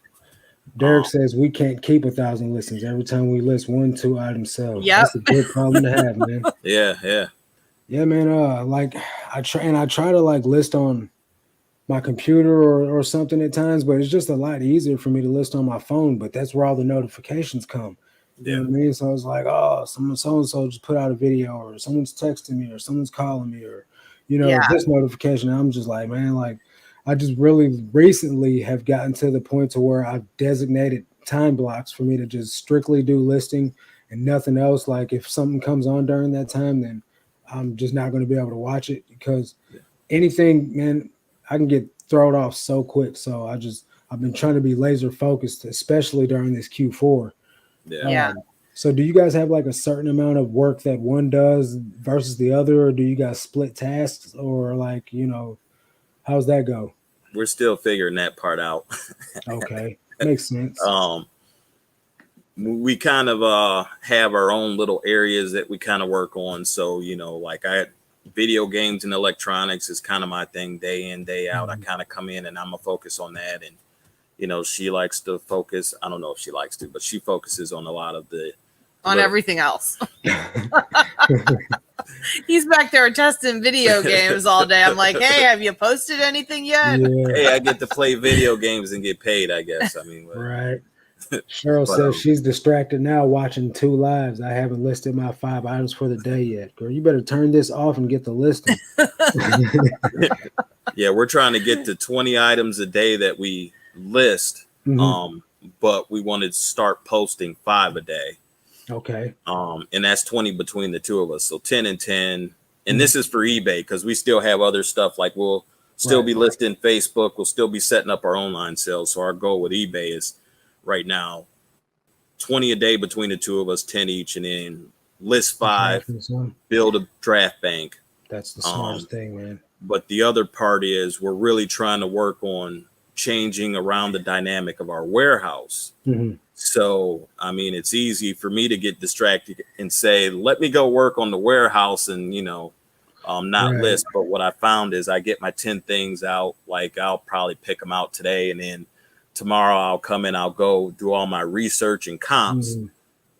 Derek says we can't keep 1,000 listings. Every time we list 1-2 items sell. That's a good problem to have, man. Yeah, man. Like I try to like list on my computer or something at times, but it's just a lot easier for me to list on my phone. But that's where all the notifications come. You know what I mean? So it's like, oh, someone so-and-so just put out a video, or someone's texting me, or someone's calling me, or this notification. I'm just like, man, like I just really recently have gotten to the point to where I've designated time blocks for me to just strictly do listing and nothing else. Like if something comes on during that time, then I'm just not going to be able to watch it because anything, man, I can get thrown off so quick. So I've been trying to be laser focused, especially during this Q4. So do you guys have like a certain amount of work that one does versus the other, or do you guys split tasks, or like, how's that go? We're still figuring that part out. Okay. Makes sense. We kind of have our own little areas that we kind of work on. So, like video games and electronics is kind of my thing day in, day out. I kind of come in and I'm a focus on that. And, she likes to focus. I don't know if she likes to, but she focuses on a lot of everything else. He's back there testing video games all day. I'm like, hey, have you posted anything yet? Hey, I get to play video games and get paid, I guess. I mean, right. Cheryl says she's distracted now watching 2 lives. I haven't listed my 5 items for the day yet. Girl, you better turn this off and get the listing. Yeah, we're trying to get to 20 items a day that we list. But we wanted to start posting 5 a day. Okay. And that's 20 between the two of us. So 10 and 10. And this is for eBay because we still have other stuff. Like we'll still be listing Facebook. We'll still be setting up our online sales. So our goal with eBay is right now 20 a day between the two of us, 10 each. And then list 5, build a draft bank. That's the smartest thing, man. But the other part is we're really trying to work on changing around the dynamic of our warehouse. Mm-hmm. So, I mean, it's easy for me to get distracted and say, let me go work on the warehouse and, not list. But what I found is I get my 10 things out. Like I'll probably pick them out today. And then tomorrow I'll come in, I'll go do all my research and comps. Mm-hmm.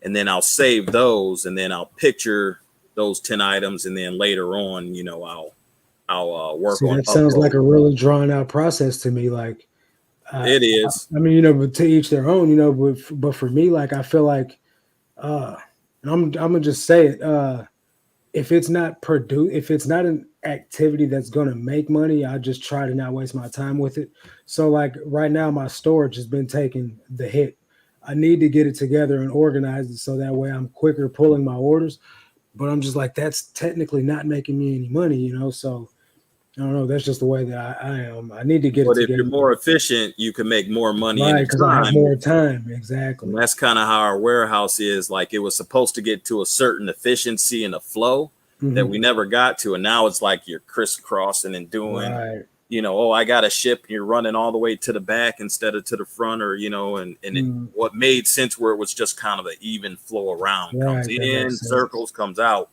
And then I'll save those and then I'll picture those 10 items. And then later on, I'll work on. That sounds like a really drawn out process to me. Like, it is. I mean, but to each their own, but for me, like, I feel like, and I'm gonna just say it. If it's not an activity that's gonna make money, I just try to not waste my time with it. So like right now, my storage has been taking the hit. I need to get it together and organize it so that way I'm quicker pulling my orders. But I'm just like, that's technically not making me any money, So I don't know. That's just the way that I am. I need to get it together. But if you're more efficient, you can make more money. Right, because I have more time. Exactly. And that's kind of how our warehouse is. Like it was supposed to get to a certain efficiency and a flow that we never got to. And now it's like you're crisscrossing and doing, I got to ship. And you're running all the way to the back instead of to the front or, what made sense where it was just kind of an even flow around. Comes in, circles, comes out.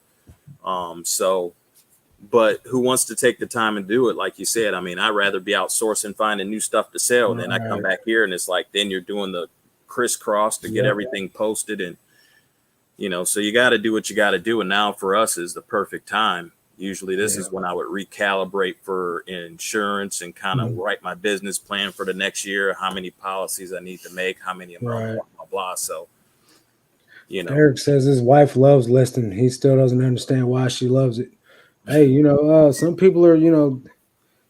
But who wants to take the time and do it? Like you said, I mean, I'd rather be outsourcing, finding new stuff to sell. And then I come back here and it's like, then you're doing the crisscross to get everything posted. And, so you got to do what you got to do. And now for us is the perfect time. Usually this is when I would recalibrate for insurance and kind of write my business plan for the next year, how many policies I need to make, how many, blah, blah, blah. So, Eric says his wife loves listing. He still doesn't understand why she loves it. Hey, some people are,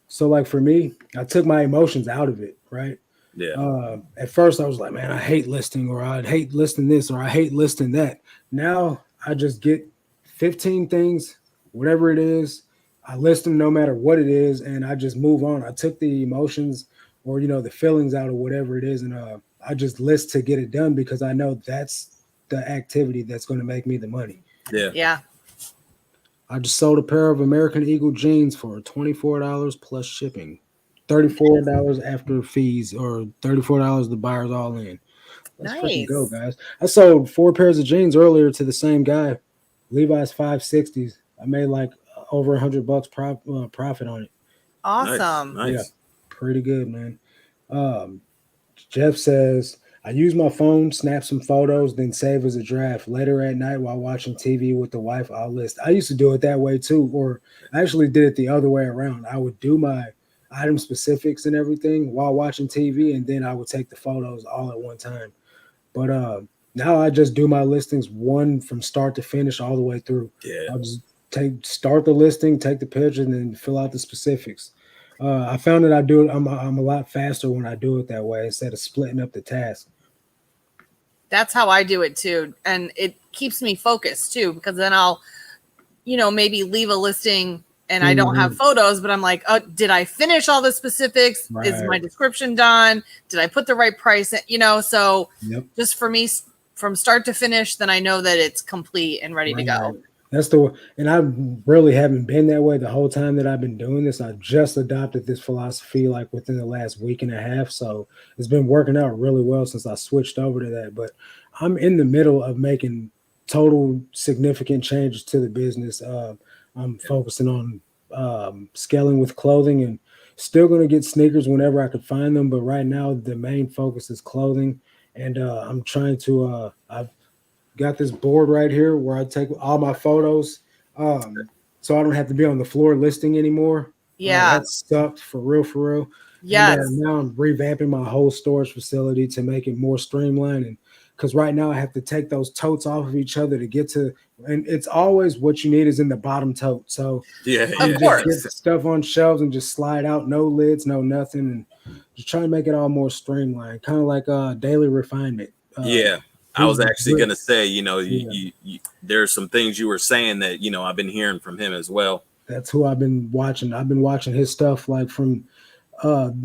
so like for me, I took my emotions out of it, right? Yeah. At first I was like, man, I hate listing, or I hate listing this, or I hate listing that. Now I just get 15 things, whatever it is. I list them no matter what it is, and I just move on. I took the emotions or, the feelings out of whatever it is, and I just list to get it done because I know that's the activity that's going to make me the money. Yeah. Yeah. I just sold a pair of American Eagle jeans for $24 plus shipping, $34 after fees, or $34 the buyer's all in. Let's freaking go, guys. I sold 4 pairs of jeans earlier to the same guy, Levi's 560s. I made like over $100 profit on it. Awesome. Nice. Yeah, pretty good, man. Jeff says, I use my phone, snap some photos, then save as a draft. Later at night while watching TV with the wife, I'll list. I used to do it that way too, or I actually did it the other way around. I would do my item specifics and everything while watching TV, and then I would take the photos all at one time. But now I just do my listings one from start to finish all the way through. Yeah. I'll just start the listing, take the picture, and then fill out the specifics. I found that I'm a lot faster when I do it that way instead of splitting up the task. That's how I do it too. And it keeps me focused too, because then I'll, maybe leave a listing and I don't have photos, but I'm like, oh, did I finish all the specifics? Right. Is my description done? Did I put the right price in? So just for me from start to finish, then I know that it's complete and ready to go. And I really haven't been that way the whole time that I've been doing this. I just adopted this philosophy like within the last week and a half. So it's been working out really well since I switched over to that. But I'm in the middle of making total significant changes to the business. I'm focusing on scaling with clothing and still going to get sneakers whenever I could find them. But right now, the main focus is clothing. And I'm trying to I've got this board right here where I take all my photos, so I don't have to be on the floor listing anymore. Yeah, that sucked for real. Yes. And, now I'm revamping my whole storage facility to make it more streamlined, and because right now I have to take those totes off of each other to get to, and it's always what you need is in the bottom tote. So of course, get the stuff on shelves and just slide out, no lids, no nothing, and just try to make it all more streamlined, kind of like daily refinement. I was actually going to say, you there's some things you were saying that, I've been hearing from him as well. That's who I've been watching. I've been watching his stuff like from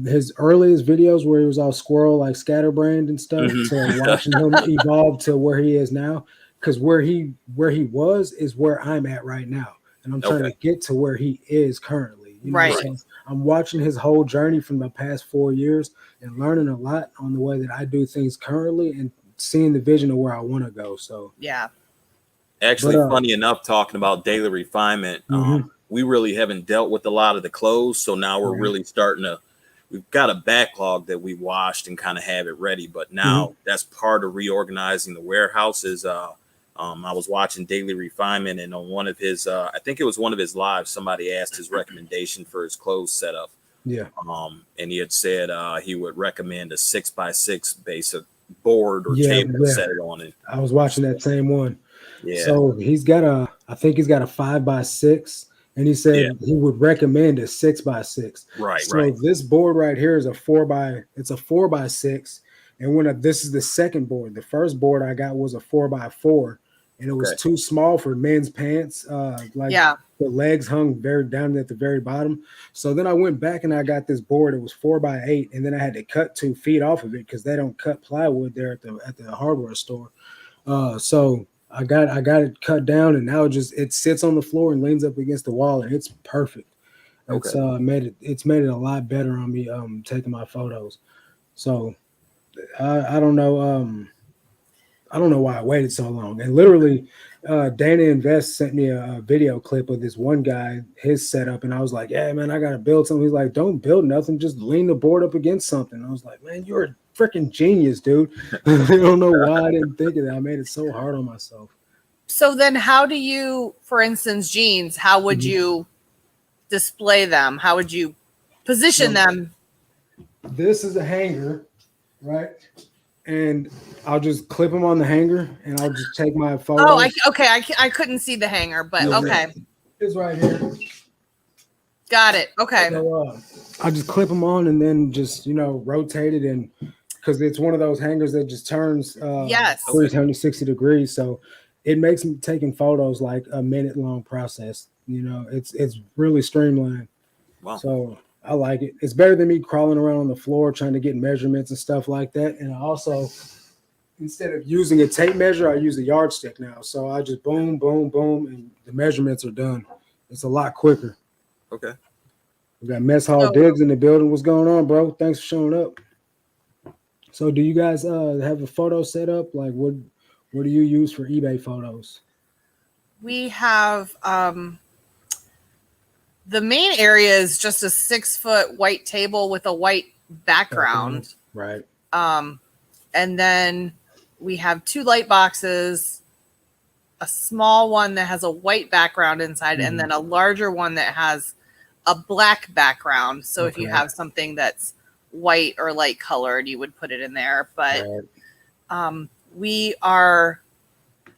his earliest videos where he was all squirrel, like scatterbrained and stuff, to watching him evolve to where he is now. because where he was is where I'm at right now, and I'm trying to get to where he is currently. You know, right. so I'm watching his whole journey from the past 4 years and learning a lot on the way that I do things currently and seeing the vision of where I want to go. So yeah. Actually, funny enough, talking about daily refinement, we really haven't dealt with a lot of the clothes, so now we're really starting to. We've got a backlog that we washed and kind of have it ready, but now that's part of reorganizing the warehouses. I was watching Daily Refinement, and on one of his, I think it was one of his lives, somebody asked his recommendation for his clothes setup. Yeah. And he had said he would recommend a 6x6 basic board or table to set it on it. I was watching that same one. Yeah. So I think he's got a 5x6. And he said he would recommend a 6x6. Right. So this board right here is a 4x6. And this is the second board. The first board I got was a 4x4, and it was too small for men's pants. The legs hung very down at the very bottom. So then I went back and I got this board. It was 4x8, and then I had to cut 2 feet off of it because they don't cut plywood there at the hardware store. So I got it cut down, and now it sits on the floor and leans up against the wall, and it's perfect. It's made it a lot better on me taking my photos. So I don't know why I waited so long. And literally, Dana Invest sent me a video clip of this one guy, his setup, and I was like, "Yeah, man, I gotta build something." He's like, "Don't build nothing, just lean the board up against something." I was like, "Man, you're a freaking genius, dude." I don't know why I didn't think of that. I made it so hard on myself. So then how do you, for instance, jeans, how would you display them? How would you position them? This is a hanger, right? And I'll just clip them on the hanger, and I'll just take my photo. Oh, I couldn't see the hanger, but okay. It's right here. Got it. Okay. So, I just clip them on and then just, rotate it, and because it's one of those hangers that just turns 360 degrees. So it makes me taking photos like a minute-long process. It's really streamlined. Wow. So I like it. It's better than me crawling around on the floor trying to get measurements and stuff like that. And I also, instead of using a tape measure, I use a yardstick now. So I just boom, boom, boom, and the measurements are done. It's a lot quicker. Okay. We got Mess Hall Diggs in the building. What's going on, bro? Thanks for showing up. So do you guys have a photo set up? Like what do you use for eBay photos? We have the main area is just a 6-foot white table with a white background. Right. And then we have 2 light boxes, a small one that has a white background inside, and then a larger one that has a black background. So if you have something that's white or light colored, you would put it in there. But we are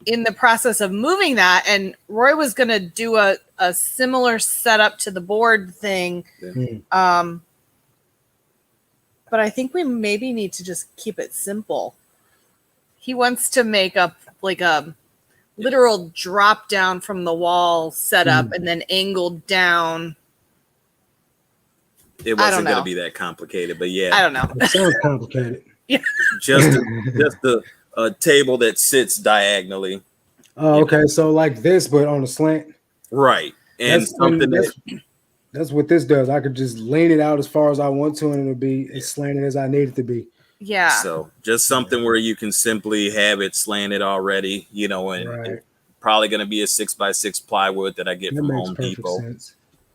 in the process of moving that, and Roy was going to do a similar setup to the board thing. But I think we maybe need to just keep it simple. He wants to make up like a literal drop down from the wall setup and then angled down. It wasn't going to be that complicated, but yeah. I don't know. It sounds complicated. Yeah. Just a table that sits diagonally. Oh, okay. So like this, but on a slant. Right. And that's what this does. I could just lean it out as far as I want to, and it'll be as slanted as I need it to be. Yeah. So just something where you can simply have it slanted already, and probably going to be a 6x6 plywood that I get from Home Depot.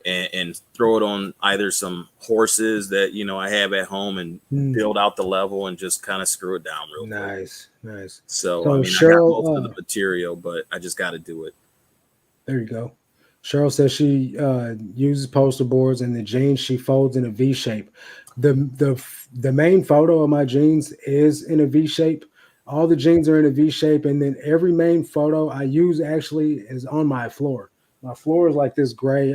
And throw it on either some horses that I have at home and build out the level and just kind of screw it down real quick. Nice. So I got most of the material, but I just got to do it. There you go. Cheryl says she uses poster boards, and the jeans she folds in a V shape. The main photo of my jeans is in a V shape. All the jeans are in a V shape, and then every main photo I use actually is on my floor. My floor is like this gray.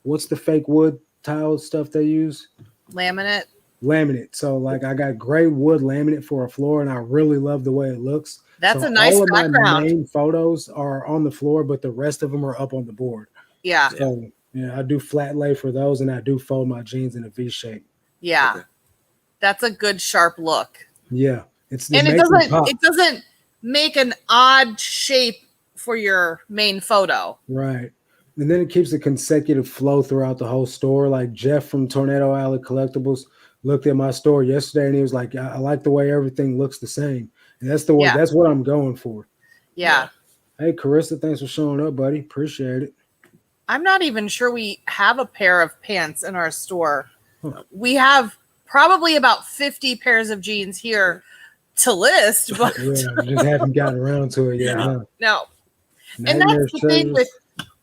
What's the fake wood tile stuff they use? Laminate. So like I got gray wood laminate for a floor, and I really love the way it looks. That's a nice background. My main photos are on the floor, but the rest of them are up on the board. Yeah. So I do flat lay for those, and I do fold my jeans in a V shape. Yeah. Okay. That's a good sharp look. Yeah. It doesn't make an odd shape for your main photo. Right. And then it keeps a consecutive flow throughout the whole store. Like Jeff from Tornado Alley Collectibles looked at my store yesterday and he was like, I like the way everything looks the same. And that's the way, that's what I'm going for. Yeah. Hey, Carissa, thanks for showing up, buddy. Appreciate it. I'm not even sure we have a pair of pants in our store. Huh. We have probably about 50 pairs of jeans here to list, but just haven't gotten around to it yet. Huh? No. And that's the thing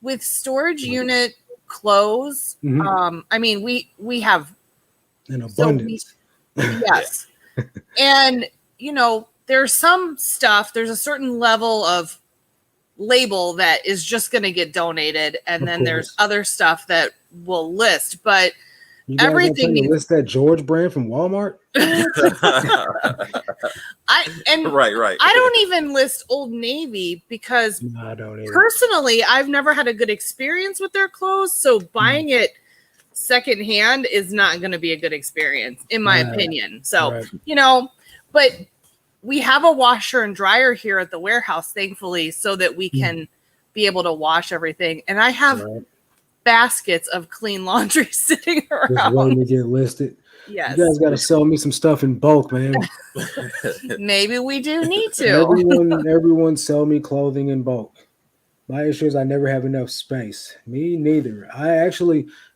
with storage unit clothes. Mm-hmm. I mean, we have an abundance. Yes. And there's some stuff, there's a certain level of label that is just going to get donated, and then there's other stuff that will list, but everything needs list that George brand from Walmart. Right. I don't even list Old Navy because I don't either. Personally, I've never had a good experience with their clothes, so buying it secondhand is not going to be a good experience in my opinion. So, but we have a washer and dryer here at the warehouse, thankfully, so that we can be able to wash everything. And I have baskets of clean laundry sitting around. Just waiting to get listed. Yes. You guys got to sell me some stuff in bulk, man. Maybe we do need to. Everyone sell me clothing in bulk. My issue is I never have enough space. Me neither.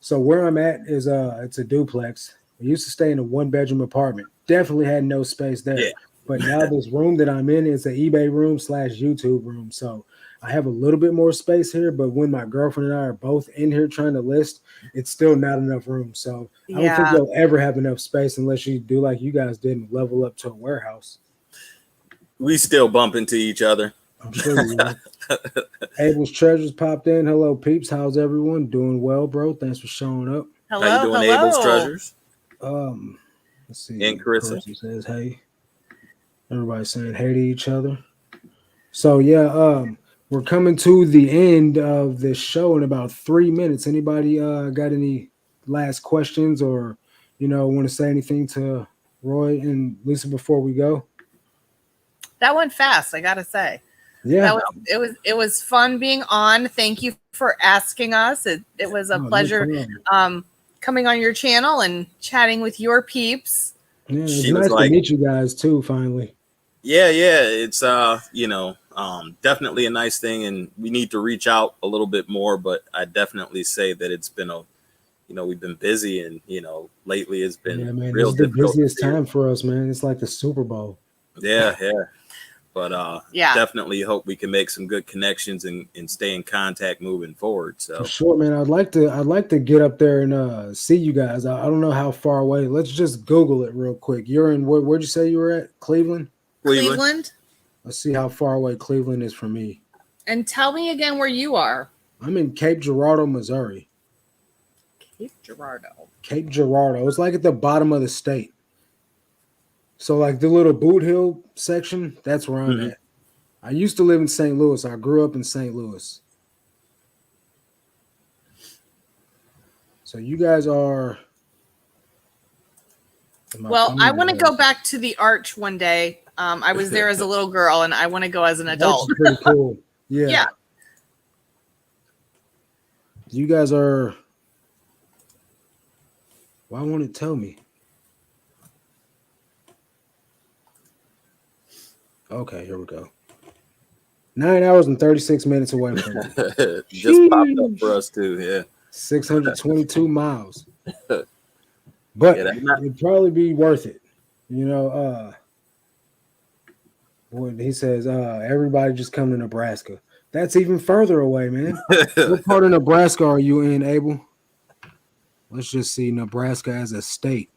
So where I'm at is it's a duplex. I used to stay in a 1-bedroom apartment. Definitely had no space there. Yeah. But now this room that I'm in is an eBay room / YouTube room. So I have a little bit more space here, but when my girlfriend and I are both in here trying to list, it's still not enough room. So I don't think you'll ever have enough space unless you do like you guys did and level up to a warehouse. We still bump into each other. I'm sure you will. Abel's Treasures popped in. Hello, peeps. How's everyone? Doing well, bro. Thanks for showing up. Hello, how you doing, Abel's Treasures? Let's see. And Carissa says, hey. Everybody's saying hey to each other. So we're coming to the end of this show in about 3 minutes. Anybody got any last questions or want to say anything to Roy and Lisa before we go? That went fast, I gotta say. Yeah, it was fun being on. Thank you for asking us. It was a pleasure coming on your channel and chatting with your peeps. Yeah, it's nice to meet you guys too. Finally. Yeah, it's definitely a nice thing, and we need to reach out a little bit more. But I definitely say that it's been we've been busy, and lately it's been real difficult. It's the busiest time for us, man. It's like the Super Bowl. Yeah. But definitely hope we can make some good connections and stay in contact moving forward. So for sure, man. I'd like to get up there and see you guys. I don't know how far away. Let's just Google it real quick. You're in where'd you say you were at? Cleveland. Let's see how far away Cleveland is from me. And tell me again where you are. I'm in Cape Girardeau, Missouri. Cape Girardeau. It's like at the bottom of the state. So like the little Boot Hill section, that's where I'm at. I used to live in St. Louis. I grew up in St. Louis. So you guys are... Well, I want to go back to the Arch one day. I was there as a little girl, and I want to go as an adult. That's pretty cool. Yeah. You guys are... Why won't it tell me? Okay, here we go. 9 hours and 36 minutes away from it. Just popped up for us too, yeah. 622 miles. But it'd probably be worth it. When he says, everybody just come to Nebraska. That's even further away, man. What part of Nebraska are you in, Abel? Let's just see Nebraska as a state.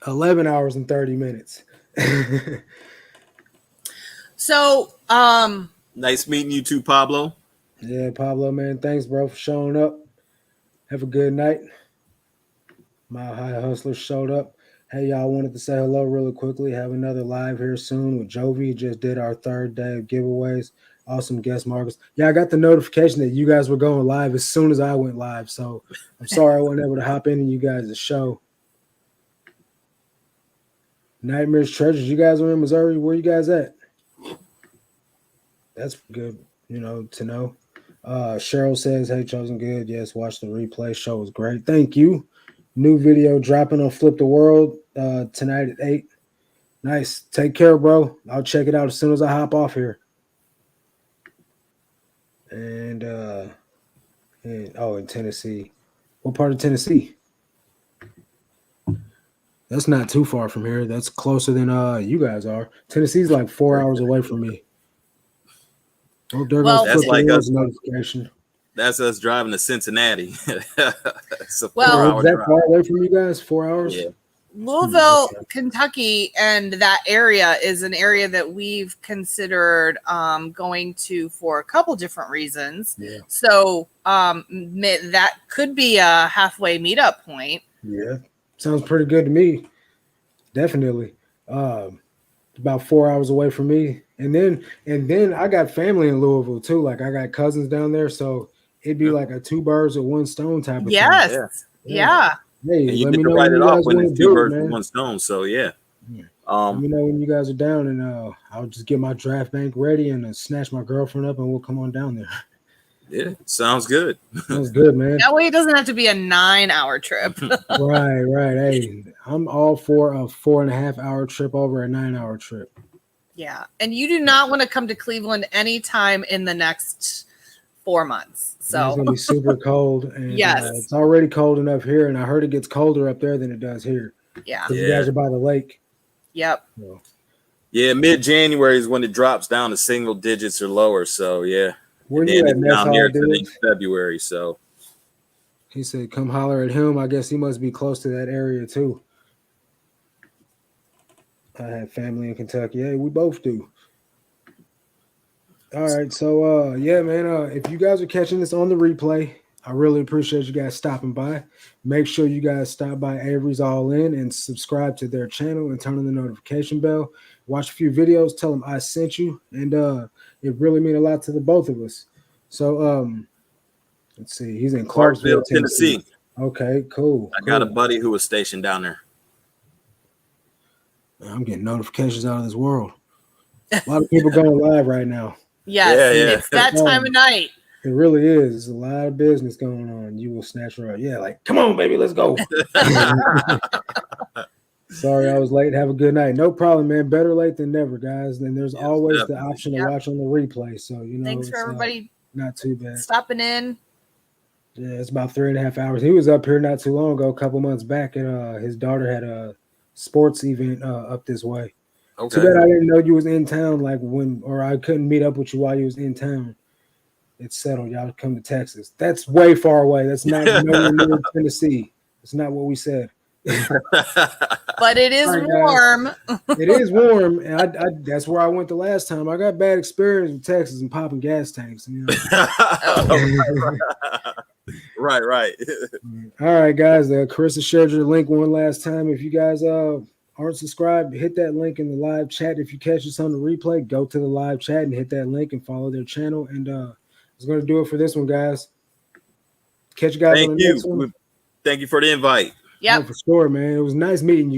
11 hours and 30 minutes. So, nice meeting you too, Pablo. Yeah, Pablo, man. Thanks, bro, for showing up. Have a good night. Mile High Hustler showed up. Hey, y'all, wanted to say hello really quickly. Have another live here soon with Jovi. Just did our 3rd day of giveaways. Awesome guest, Marcus. Yeah, I got the notification that you guys were going live as soon as I went live. So I'm sorry I wasn't able to hop in and you guys' show. Nightmares Treasures. You guys are in Missouri. Where you guys at? That's good, to know. Cheryl says, "Hey, chosen good. Yes, watch the replay. Show was great. Thank you. New video dropping on Flip the World tonight at 8. Nice. Take care, bro. I'll check it out as soon as I hop off here." And in Tennessee. What part of Tennessee? That's not too far from here. That's closer than you guys are. Tennessee's like 4 hours away from me. Oh, there goes that's like us. Notification. That's us driving to Cincinnati. It's a Well, is that far away from you guys? 4 hours? Yeah. Louisville, Kentucky, and that area is an area that we've considered going to for a couple different reasons. Yeah. So that could be a halfway meetup point. Yeah. Sounds pretty good to me. Definitely. About 4 hours away from me. And then I got family in Louisville too. Like I got cousins down there. So it'd be like a 2 birds with 1 stone type of thing. Yes. Yeah. Hey, and you let get me to know write when it you off guys when want it's to 2 do it, birds man. with 1 stone. So yeah. Let me know when you guys are down, and I'll just get my draft bank ready and snatch my girlfriend up, and we'll come on down there. Yeah, sounds good. Sounds good, man. That way it doesn't have to be a 9-hour trip. Right. Hey, I'm all for a 4.5-hour trip over a 9-hour trip. Yeah. And you do not want to come to Cleveland anytime in the next 4 months. So it's gonna be super cold, and yes, it's already cold enough here, and I heard it gets colder up there than it does here. Yeah. Because you guys are by the lake. Yep. So. Yeah, mid-January is when it drops down to single digits or lower. So yeah. Where you at, down here to February. So he said, "Come holler at him." I guess he must be close to that area too. I have family in Kentucky. Hey, we both do. All right, so yeah, man. If you guys are catching this on the replay, I really appreciate you guys stopping by. Make sure you guys stop by Avery's All In and subscribe to their channel and turn on the notification bell. Watch a few videos. Tell them I sent you, and it really means a lot to the both of us. So let's see. He's in Clarksville, Tennessee. Okay, cool. I got a buddy who was stationed down there. I'm getting notifications out of this world. A lot of people going live right now. Yes, it's that time of night. It really is. There's a lot of business going on. You will snatch her up. Yeah, like, come on, baby, let's go. Sorry, I was late. Have a good night. No problem, man. Better late than never, guys. And there's always the option to watch on the replay. So, thanks for everybody. Not too bad. Stopping in. Yeah, it's about 3.5 hours. He was up here not too long ago, a couple months back, and his daughter had a sports event up this way. Okay. Too bad I didn't know you was in town, or I couldn't meet up with you while you was in town. It's settled. Y'all come to Texas. That's way far away. That's not nowhere near Tennessee. It's not what we said. But it is warm. It is warm, and that's where I went the last time. I got bad experience with Texas and popping gas tanks. Right. All right, guys. Carissa shared your link one last time. If you guys aren't subscribed, hit that link in the live chat. If you catch us on the replay, go to the live chat and hit that link and follow their channel. And I was going to do it for this one, guys. Catch you guys on the next one. Thank you for the invite. Yeah, for sure, man. It was nice meeting you.